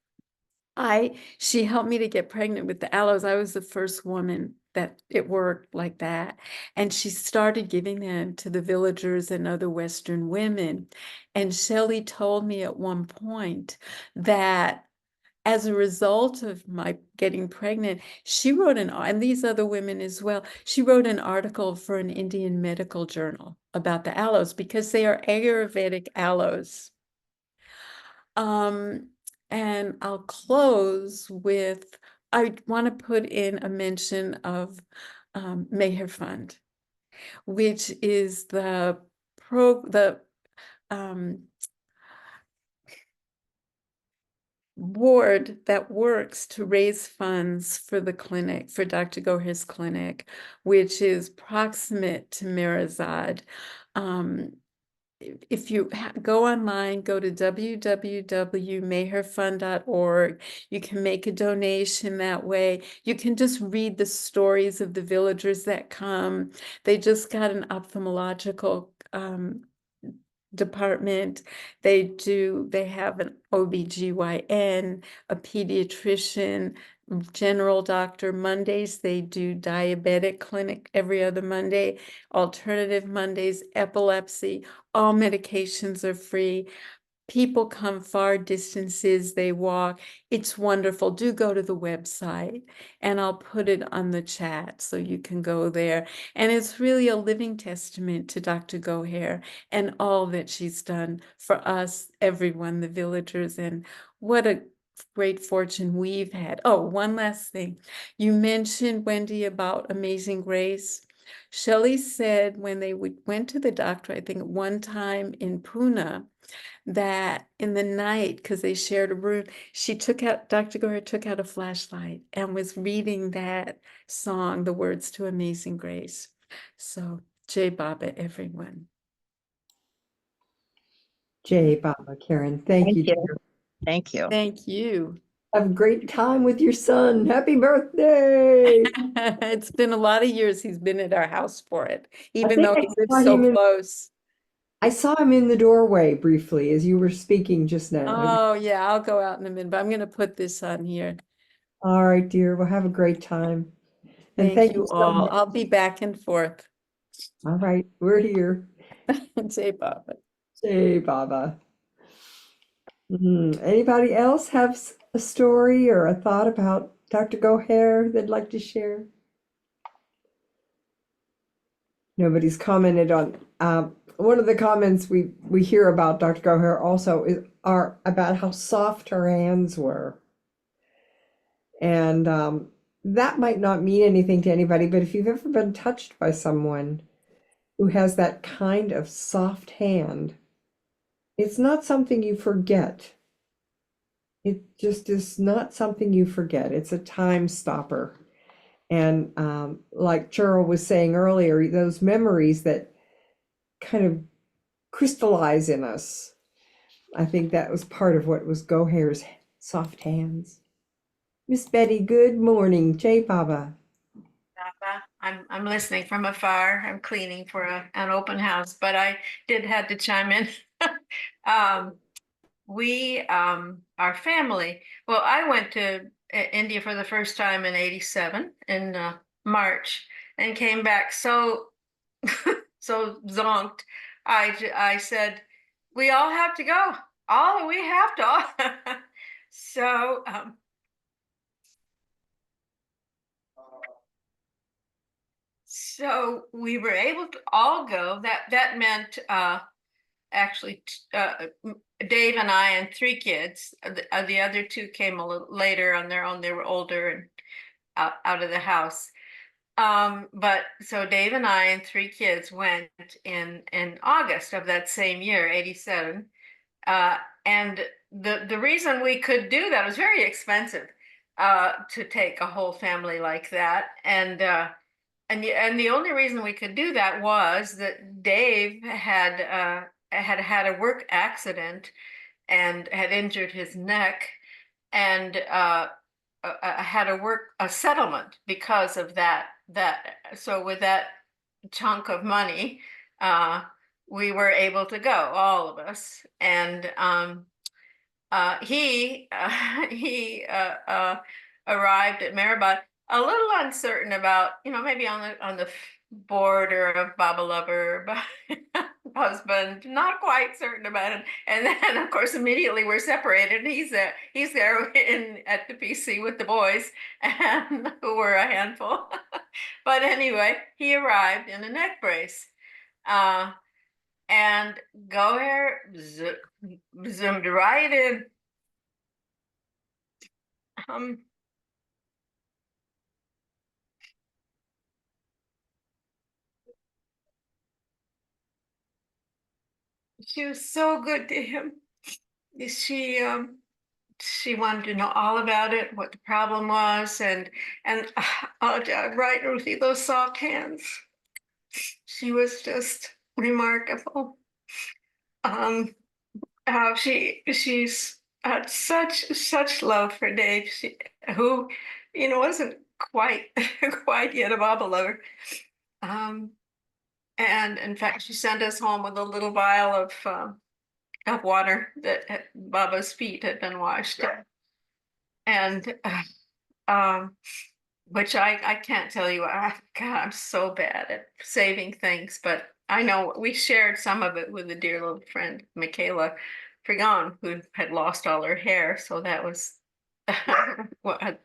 she helped me to get pregnant with the aloes. I was the first woman that it worked like that. And she started giving them to the villagers and other Western women. And Shelley told me at one point that as a result of my getting pregnant, she wrote and these other women as well, she wrote an article for an Indian medical journal about the aloes because they are Ayurvedic aloes. And I'll close with, I want to put in a mention of Meher Fund, which is the board that works to raise funds for the clinic, for Dr. Goher's clinic, which is proximate to Meherazad. If you go online, go to www.meherfund.org. You can make a donation that way. You can just read the stories of the villagers that come. They just got an ophthalmological department. They have an OBGYN, a pediatrician, general doctor. Mondays, they do diabetic clinic every other Monday, alternative Mondays, epilepsy. All medications are free. People come far distances, they walk. It's wonderful. Do go to the website and I'll put it on the chat so you can go there. And it's really a living testament to Dr. Goher and all that she's done for us, everyone, the villagers, and what a great fortune we've had. Oh, one last thing. You mentioned, Wendy, about Amazing Grace. Shelley said when they went to the doctor, I think at one time in Pune, that in the night, because they shared a room, Dr. Goher took out a flashlight and was reading that song, the words to Amazing Grace. So, Jai Baba, everyone. Jay, Baba, Karen, thank you, dear. Thank you. Thank you. Have a great time with your son. Happy birthday. It's been a lot of years he's been at our house for it, even think though I he lives saw so him close. I saw him in the doorway briefly as you were speaking just now. Oh, yeah, I'll go out in a minute, but I'm going to put this on here. All right, dear. Well, have a great time. And Thank you so all. much. I'll be back and forth. All right, we're here. Jai Baba. Say, Baba. Anybody else have a story or a thought about Dr. Goher they'd like to share? Nobody's commented on. One of the comments we hear about Dr. Goher also are about how soft her hands were. And that might not mean anything to anybody, but if you've ever been touched by someone who has that kind of soft hand, it's not something you forget. It just is not something you forget. It's a time stopper. And like Cheryl was saying earlier, those memories that kind of crystallize in us. I think that was part of what was Goher's soft hands. Miss Betty, good morning. Jay Baba. I'm listening from afar. I'm cleaning for an open house, but I did had to chime in. Our family, well, I went to India for the first time in '87 in March and came back so so zonked. I said, we all have to go. All we have to. So so we were able to all go. That meant actually Dave and I and 3 kids. The other 2 came a little later on their own. They were older and out of the house. But so Dave and I and 3 kids went in August of that same year, '87. And the reason we could do that was very expensive to take a whole family like that. And the only reason we could do that was that Dave had had a work accident and had injured his neck, and had a settlement because of that. So with that chunk of money, we were able to go, all of us. And he arrived at Meherabad a little uncertain about, maybe on the border of Baba lover, but husband, not quite certain about it. And then, of course, immediately we're separated. He's there at the PC with the boys, and who were a handful. But anyway, he arrived in a neck brace. And Goher zoomed right in. She was so good to him. She wanted to know all about it, what the problem was, and right, Ruthie, those soft hands. She was just remarkable. How she's had such love for Dave, who wasn't quite quite yet a Baba lover. And in fact, she sent us home with a little vial of water that Baba's feet had been washed in. And which I can't tell you. God, I'm so bad at saving things, but I know we shared some of it with a dear little friend, Michaela Frigon, who had lost all her hair. So that was what.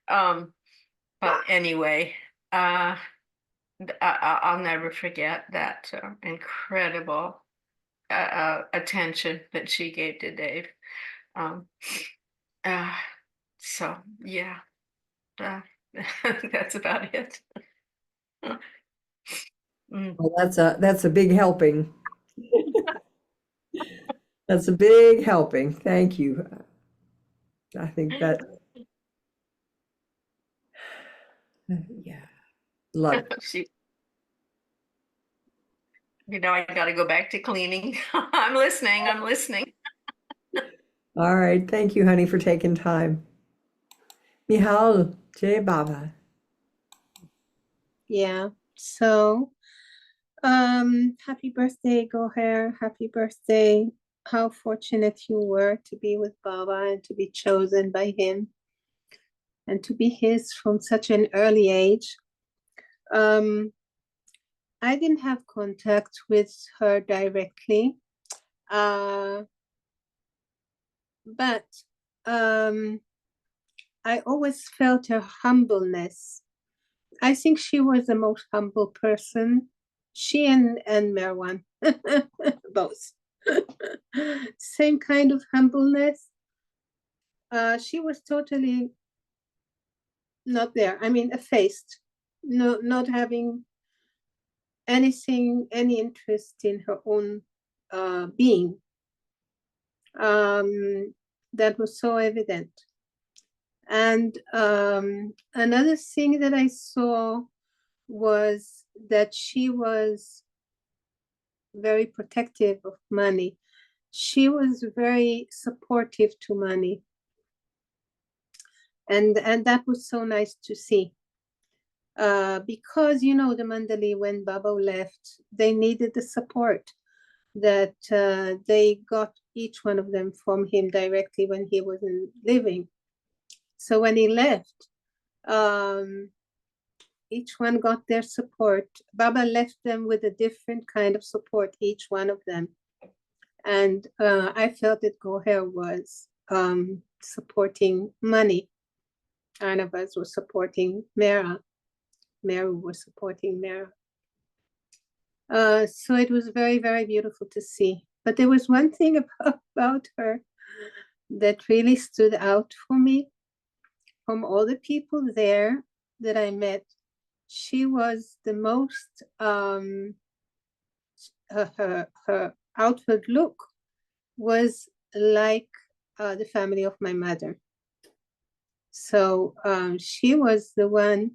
But anyway, I'll never forget that incredible attention that she gave to Dave. So yeah, that's about it. Well, that's a big helping. That's a big helping. Thank you. I think that, yeah, love. I got to go back to cleaning. I'm listening. All right. Thank you, honey, for taking time. Mihal, Jay Baba. Yeah. So, happy birthday, Goher. Happy birthday. How fortunate you were to be with Baba and to be chosen by him and to be his from such an early age. I didn't have contact with her directly, but I always felt her humbleness. I think she was the most humble person She and Merwan, both. Same kind of humbleness. She was totally not there. I mean, effaced, no, not having anything, any interest in her own being. That was so evident. And another thing that I saw was that she was very protective of money. She was very supportive to money. And that was so nice to see. Because, you know, the Mandali, when Baba left, they needed the support that they got, each one of them, from him directly when he wasn't living. So when he left, each one got their support. Baba left them with a different kind of support, each one of them. And I felt that Goher was supporting money. Arnavaz was supporting Mera. Meru was supporting Mera. So it was very, very beautiful to see. But there was one thing about her that really stood out for me. From all the people there that I met, she was the most, her outward look was like the family of my mother. So she was the one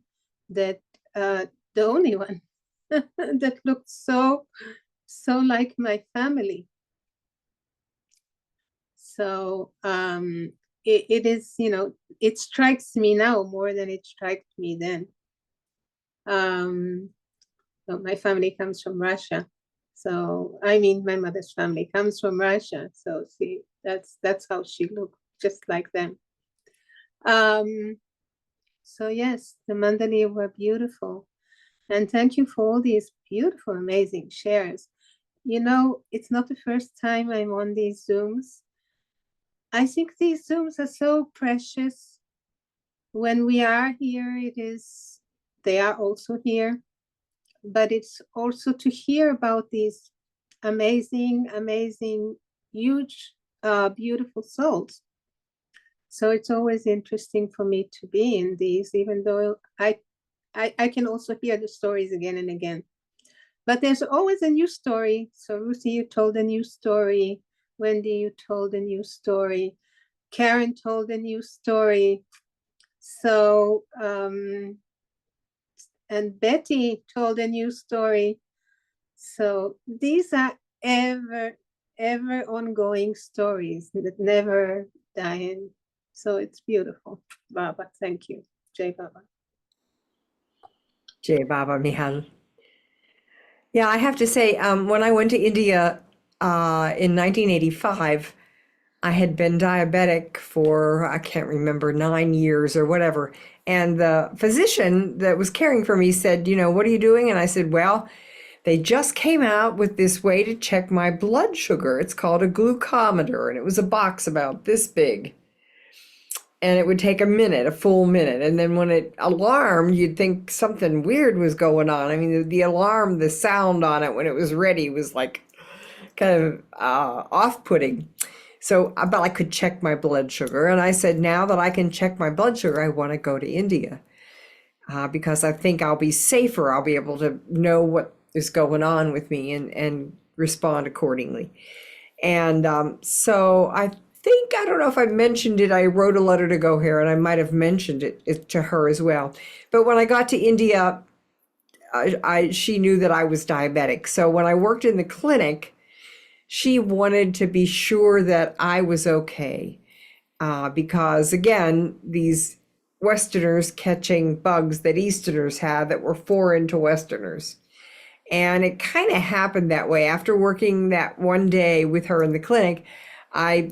that, the only one that looked so like my family. So it is, you know, it strikes me now more than it struck me then. So my family comes from Russia. So I mean, my mother's family comes from Russia. So see, that's how she looked, just like them. So yes, the Mandali were beautiful. And thank you for all these beautiful, amazing shares. You know, it's not the first time I'm on these Zooms. I think these Zooms are so precious. When we are here, they are also here. But it's also to hear about these amazing, huge, beautiful souls. So it's always interesting for me to be in these, even though I can also hear the stories again and again. But there's always a new story. So Rusi, you told a new story. Wendy, you told a new story. Karen told a new story. So, and Betty told a new story. So these are ever ongoing stories that never die. So it's beautiful. Baba, thank you. Jai Baba. Jai Baba Mihal. Yeah, I have to say, when I went to India in 1985, I had been diabetic for, I can't remember, 9 years or whatever. And the physician that was caring for me said, you know, what are you doing? And I said, well, they just came out with this way to check my blood sugar. It's called a glucometer, and it was a box about this big. And it would take a full minute. And then when it alarmed, you'd think something weird was going on. I mean, the alarm, the sound on it when it was ready was like kind of off-putting. So, but I could check my blood sugar. And I said, now that I can check my blood sugar, I want to go to India because I think I'll be safer. I'll be able to know what is going on with me and respond accordingly. And so I think, I don't know if I mentioned it, I wrote a letter to Goher, and I might have mentioned it to her as well. But when I got to India, she knew that I was diabetic. So when I worked in the clinic, she wanted to be sure that I was okay. Because again, these Westerners catching bugs that Easterners had that were foreign to Westerners. And it kind of happened that way. After working that one day with her in the clinic, I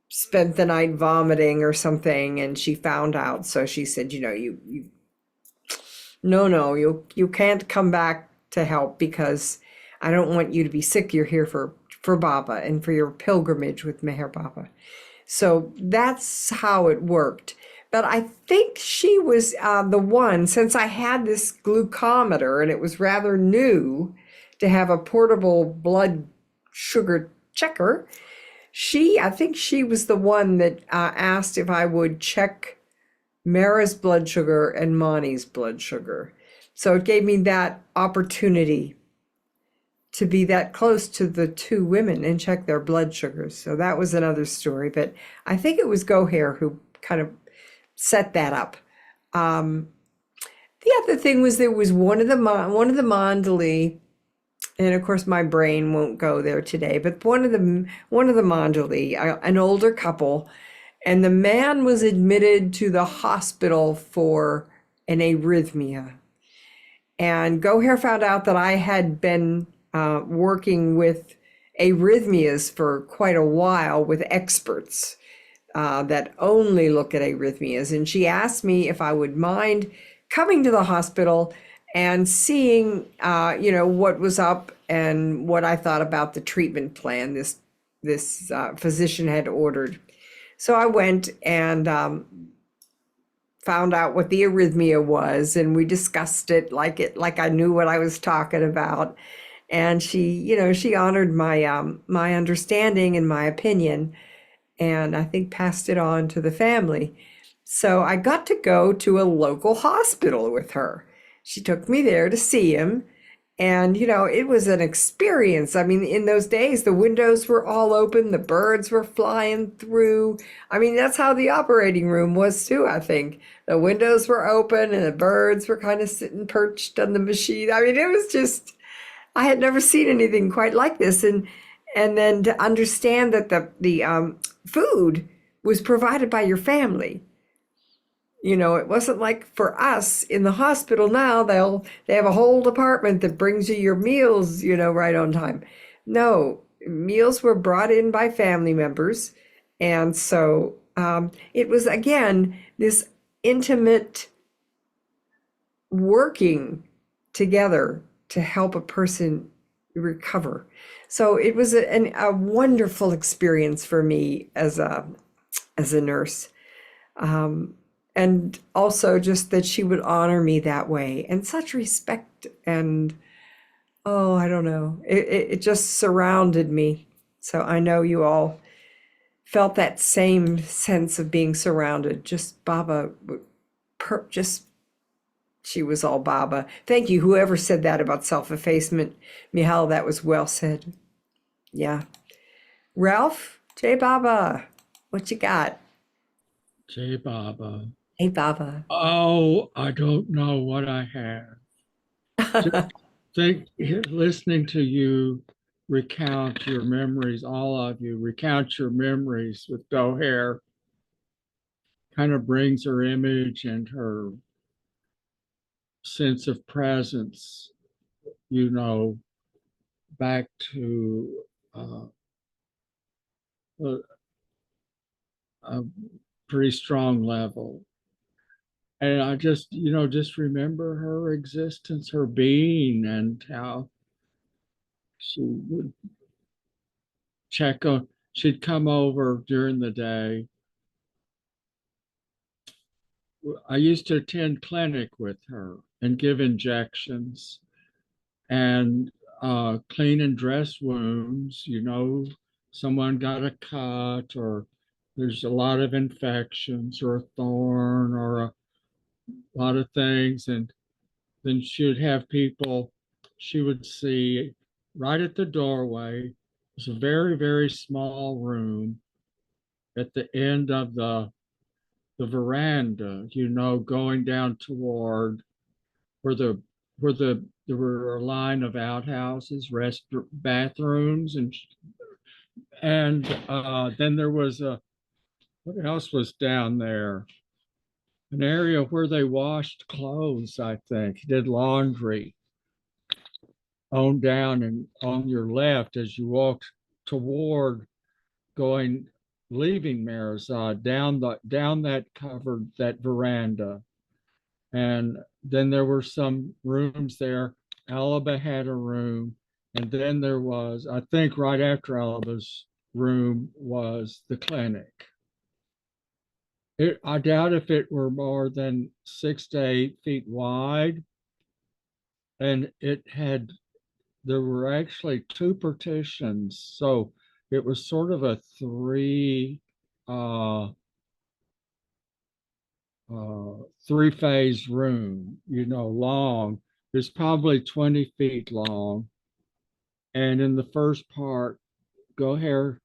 spent the night vomiting or something, and she found out. So she said, you know, you can't come back to help because I don't want you to be sick. You're here for Baba and for your pilgrimage with Meher Baba. So that's how it worked. But I think she was the one, since I had this glucometer and it was rather new, to have a portable blood sugar checker. I think she was the one that asked if I would check Mara's blood sugar and Monty's blood sugar. So it gave me that opportunity to be that close to the two women and check their blood sugars. So that was another story. But I think it was Goher who kind of set that up. The other thing was there was one of the Mandali, and of course my brain won't go there today, but one of the Mandali, an older couple, and the man was admitted to the hospital for an arrhythmia. And Goher found out that I had been working with arrhythmias for quite a while with experts that only look at arrhythmias. And she asked me if I would mind coming to the hospital and seeing, what was up and what I thought about the treatment plan this physician had ordered. So I went and found out what the arrhythmia was, and we discussed it like I knew what I was talking about. And she honored my understanding and my opinion, and I think passed it on to the family. So I got to go to a local hospital with her. She took me there to see him. And, it was an experience. I mean, in those days, the windows were all open, the birds were flying through. I mean, that's how the operating room was too, I think. The windows were open and the birds were kind of sitting perched on the machine. I mean, it was just, I had never seen anything quite like this. And then to understand that the food was provided by your family. It wasn't like for us in the hospital now, they have a whole department that brings you your meals, right on time. No, meals were brought in by family members. And so it was, again, this intimate working together to help a person recover. So it was a wonderful experience for me as a nurse. And also just that she would honor me that way, and such respect, and I don't know, it just surrounded me. So I know you all felt that same sense of being surrounded. Just Baba, she was all Baba. Thank you, whoever said that about self-effacement, Michal, that was well said. Yeah. Ralph, Jai Baba, what you got? Jai Baba. Hey, Baba. Oh, I don't know what I have. Just listening to you recount your memories, all of you recount your memories with Goher, kind of brings her image and her sense of presence, back to a pretty strong level. And I just remember her existence, her being, and how she would she'd come over during the day. I used to attend clinic with her and give injections and clean and dress wounds. Someone got a cut, or there's a lot of infections, or a thorn, or a lot of things. And then she would see right at the doorway. It's a very, very small room at the end of the veranda, going down toward there were a line of outhouses, bathrooms, and then there was what else was down there? An area where they washed clothes, I think, did laundry. On down and on your left as you walked toward leaving Meherazad, down that veranda. And then there were some rooms there. Alaba had a room. And then there was, I think right after Alaba's room was the clinic. I doubt if it were more than 6 to 8 feet wide. And it had there were actually two partitions. So it was sort of a three-phase room, long. It's probably 20 feet long. And in the first part, Goher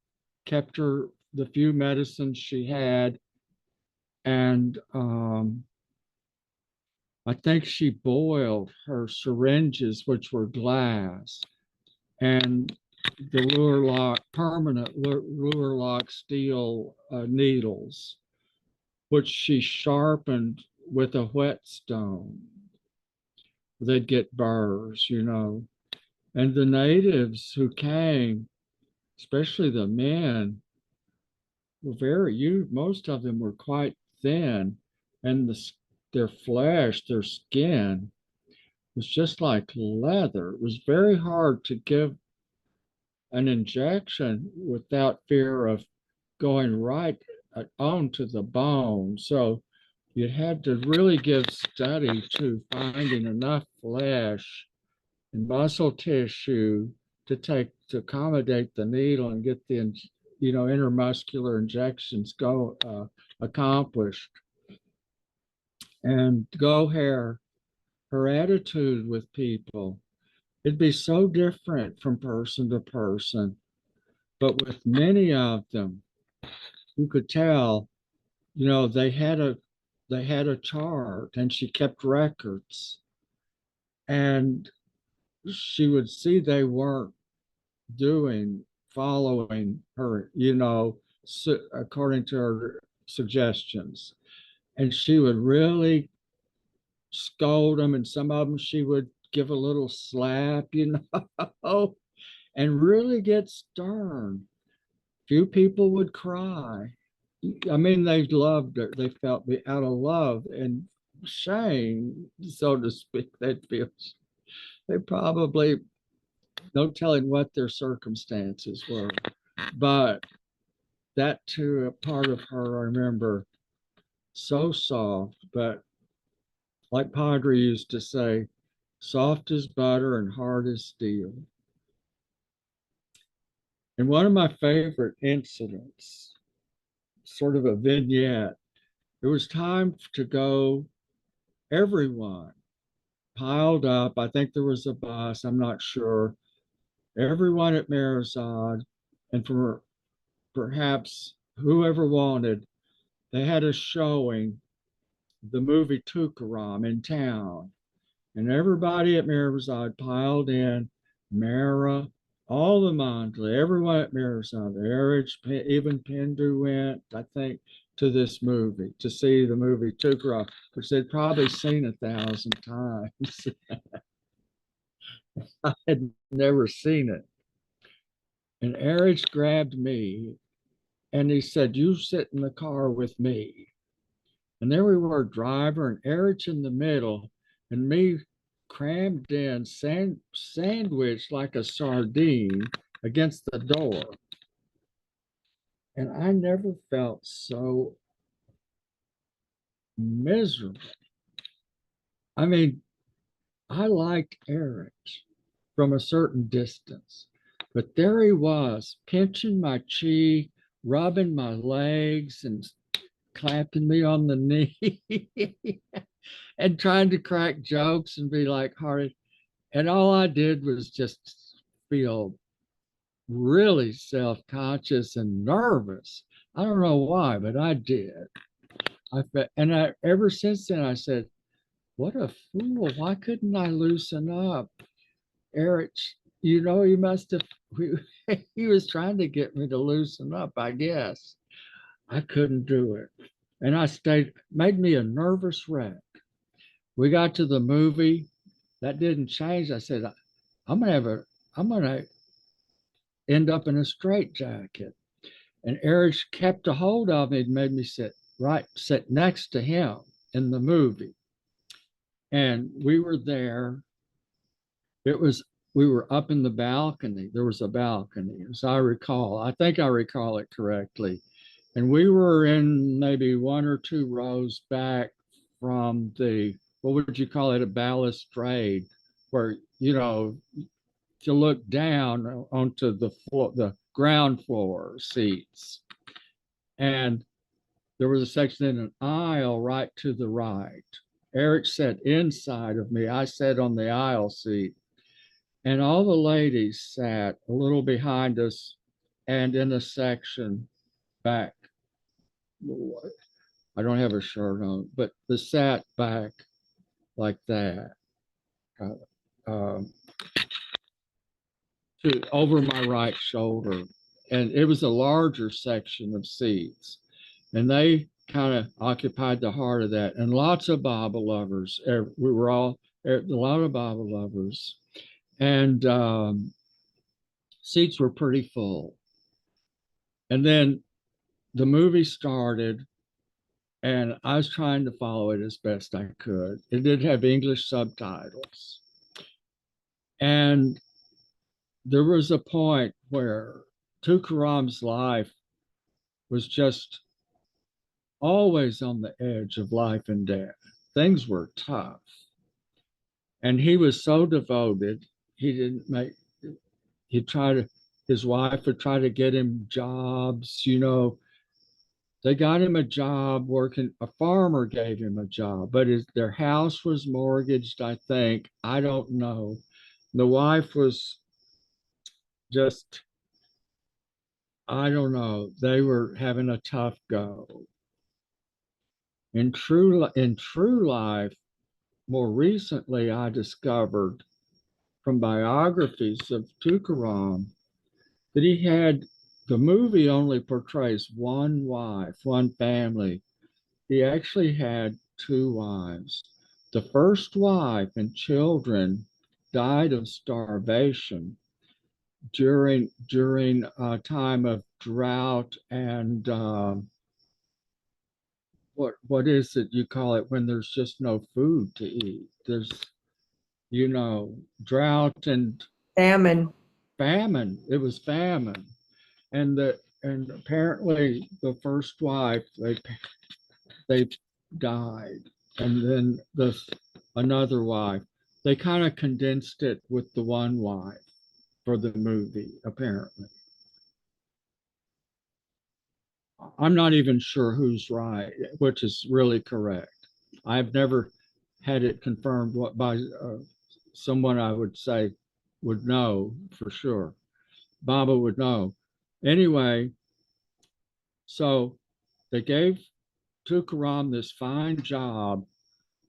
kept the few medicines she had. And I think she boiled her syringes, which were glass, and the permanent lure lock steel needles, which she sharpened with a whetstone. They'd get burrs, And the natives who came, especially the men, most of them were quite thin, and their flesh, their skin was just like leather. It was very hard to give an injection without fear of going right onto the bone. So you had to really give study to finding enough flesh and muscle tissue to accommodate the needle and get the intermuscular injections accomplished. And Goher, her attitude with people, it'd be so different from person to person, but with many of them, you could tell, they had a chart, and she kept records, and she would see they weren't following her, according to her suggestions. And she would really scold them, and some of them she would give a little slap, and really get stern. Few people would cry. I mean, they loved her. They felt out of love and shame, so to speak. They probably, no telling what their circumstances were. But that too, a part of her, I remember, so soft, but like Padre used to say, soft as butter and hard as steel. And one of my favorite incidents, sort of a vignette, it was time to go. Everyone piled up. I think there was a bus, I'm not sure. Everyone at Meherazad, and for perhaps whoever wanted, they had a showing, the movie Tukaram in town. And everybody at Meherabad piled in. Mara, all the Mandli, everyone at Meherabad, Erich, even Pindu went, I think, to this movie, to see the movie Tukaram, which they'd probably seen 1,000 times. I had never seen it. And Erich grabbed me and he said, "You sit in the car with me." And there we were, driver and Erich in the middle, and me crammed in, sandwiched like a sardine against the door. And I never felt so miserable. I mean, I liked Erich from a certain distance, but there he was, pinching my cheek, rubbing my legs, and clapping me on the knee and trying to crack jokes and be like hearted. And all I did was just feel really self-conscious and nervous. I don't know why, but I did. Ever since then, I said, what a fool. Why couldn't I loosen up? Eric, he must have, he was trying to get me to loosen up, I guess. I couldn't do it. And made me a nervous wreck. We got to the movie. That didn't change. I said, I'm gonna end up in a straitjacket. And Eric kept a hold of me and made me sit next to him in the movie. And we were there. We were up in the balcony. There was a balcony, as I recall. I think I recall it correctly. And we were in maybe one or two rows back from what would you call it, a balustrade, where, to look down onto the floor, the ground floor seats. And there was a section in an aisle right to the right. Eric sat inside of me. I sat on the aisle seat. And all the ladies sat a little behind us and in a section back. I don't have a shirt on, but they sat back like that. To over my right shoulder. And it was a larger section of seats. And they kind of occupied the heart of that. And lots of Baba lovers. We were all, a lot of Baba lovers. And seats were pretty full. And then the movie started, and I was trying to follow it as best I could. It did have English subtitles. And there was a point where Tukaram's life was just always on the edge of life and death. Things were tough. And he was so devoted, he didn't make, he tried to, his wife would try to get him jobs, you know. They got him a job working, a farmer gave him a job, but their house was mortgaged, I think. I don't know. The wife was just, I don't know. They were having a tough go. In true life, more recently, I discovered from biographies of Tukaram that he had, the movie only portrays one wife, one family. He actually had two wives. The first wife and children died of starvation during a time of drought and what is it you call it when there's just no food to eat? There's, you know, drought and Famine. It was famine. And apparently the first wife, they died. And then another wife. They kind of condensed it with the one wife for the movie, apparently. I'm not even sure who's right, which is really correct. I've never had it confirmed by someone I would say would know for sure. Baba would know. Anyway, so they gave Tukaram this fine job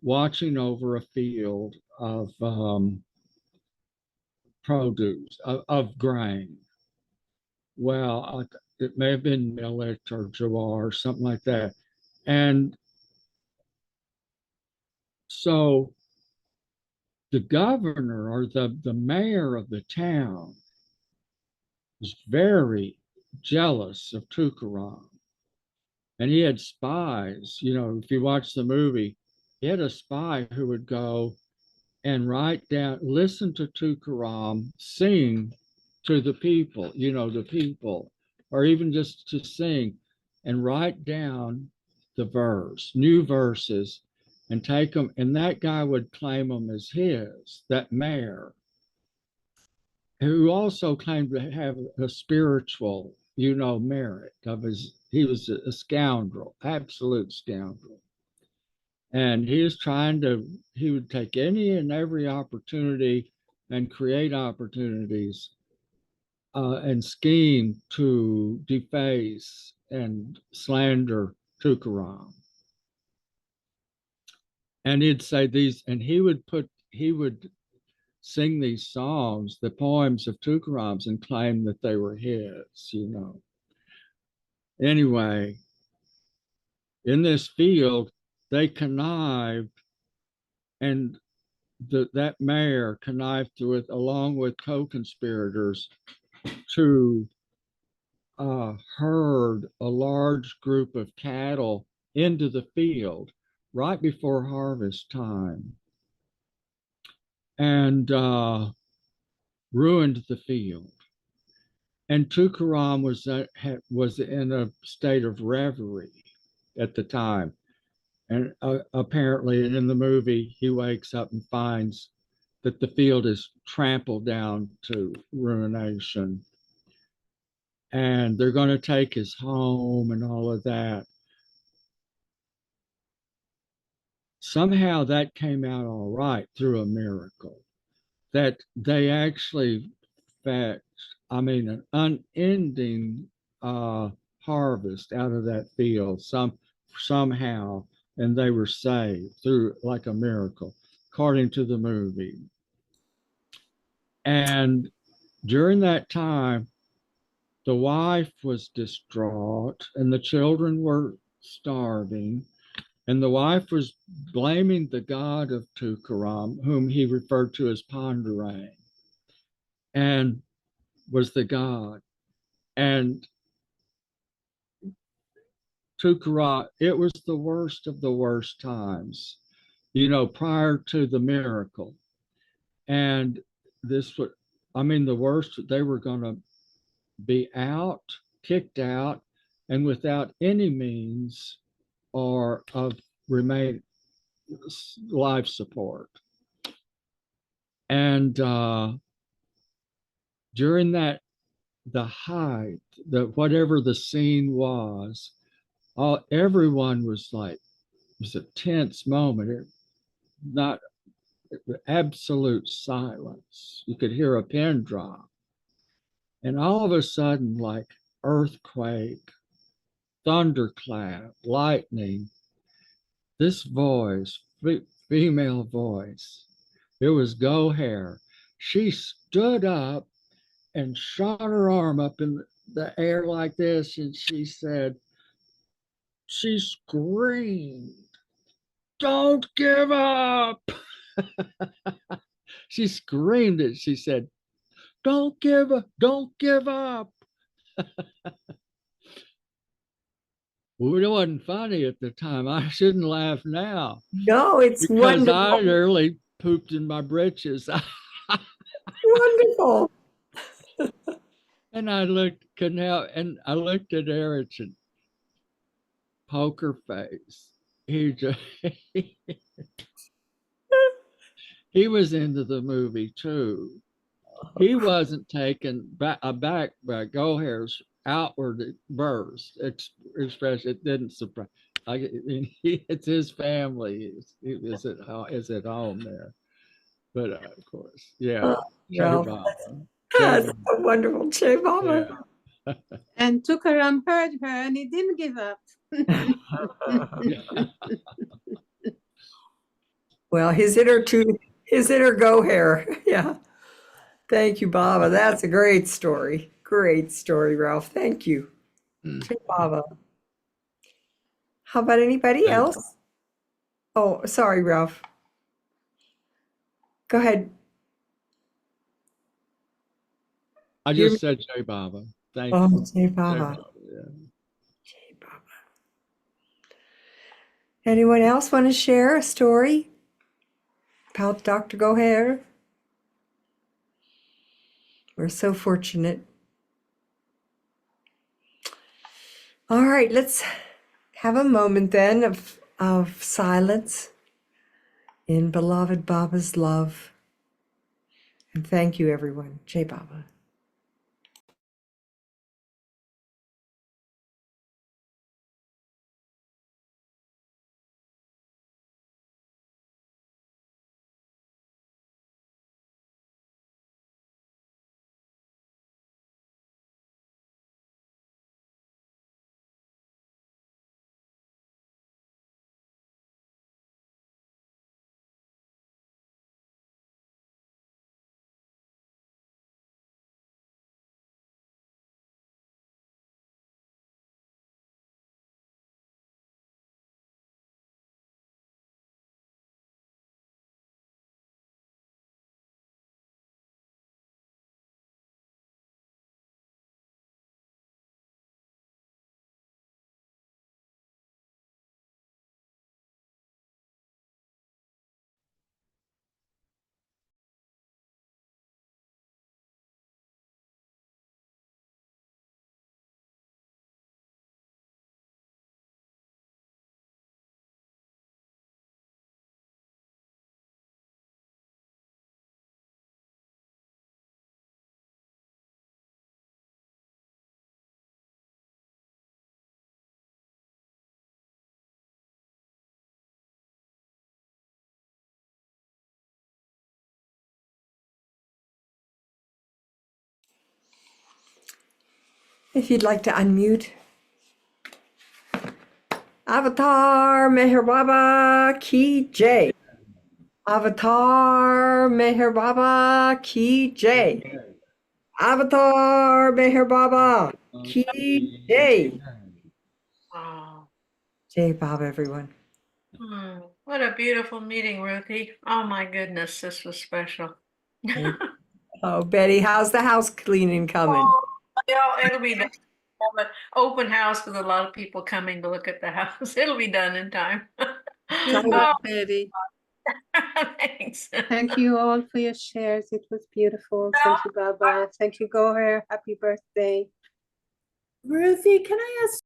watching over a field of produce, of grain. Well, it may have been millet or jawar or something like that. And so the governor or the mayor of the town was very jealous of Tukaram. And he had spies, you know, if you watch the movie, he had a spy who would go and write down, listen to Tukaram sing to the people, you know, the people, or even just to sing and write down the verse, new verses, and take them. And that guy would claim them as his, that mayor, who also claimed to have a spiritual, you know, merit of his. He was a scoundrel, absolute scoundrel. And he would take any and every opportunity and create opportunities and scheme to deface and slander Tukaram. And he'd say these, and he would sing these songs, the poems of Tukaram's, and claim that they were his, you know. Anyway, in this field, they connived, and that mayor connived with, along with co-conspirators, to herd a large group of cattle into the field right before harvest time and ruined the field. And Tukaram was in a state of reverie at the time. And apparently in the movie, he wakes up and finds that the field is trampled down to ruination. And they're going to take his home and all of that. Somehow that came out all right through a miracle. That they actually fetched, an unending harvest out of that field somehow, and they were saved through like a miracle, according to the movie. And during that time, the wife was distraught and the children were starving. And the wife was blaming the god of Tukaram, whom he referred to as Pandurang, and was the god. And Tukaram, it was the worst of the worst times, prior to the miracle. And this was, the worst, they were going to be kicked out, and without any means or of remain life support. And during that, the height, whatever the scene was, everyone was like, it was a tense moment. Not absolute silence. You could hear a pin drop. And all of a sudden, like earthquake, thunderclap, lightning, this voice, female voice, it was Goher. She stood up and shot her arm up in the air like this, and she screamed, "Don't give up!" She screamed it. She said, "Don't give up, don't give up." Well, it wasn't funny at the time. I shouldn't laugh now. No, it's because wonderful. I literally pooped in my britches. Wonderful. And couldn't help, and I looked at Eric and poker face. He just, he was into the movie too. He wasn't taken aback by Goher's outward burst expression. It didn't surprise. It's his family. He is at home there. But of course, yeah. Ralph, that's so wonderful. Che Baba. Yeah. And Tukaram heard her and he didn't give up. Well, his inner Goher. Yeah. Thank you, Baba. That's a great story. Great story, Ralph. Thank you. Che Baba. How about anybody else? Oh, sorry, Ralph. Go ahead. I just said Jai Baba. Thank Oh, you. Che Baba. Yeah. Che Baba. Anyone else want to share a story about Dr. Goher? We're so fortunate. All right, let's have a moment then of silence in beloved Baba's love. And thank you, everyone. Jai Baba. If you'd like to unmute. Avatar Meher Baba Ki Jai. Avatar Meher Baba Ki Jai. Avatar Meher Baba Ki Jai. Oh, Jai Baba, everyone. what a beautiful meeting, Ruthie. Oh my goodness, this was special. Oh, Betty, how's the house cleaning coming? It'll be done. Have an open house with a lot of people coming to look at the house. It'll be done in time. Good luck, Betty. Thanks. Thank you all for your shares. It was beautiful. Thank you, Baba. Thank you, Goher. Happy birthday. Ruthie, can I ask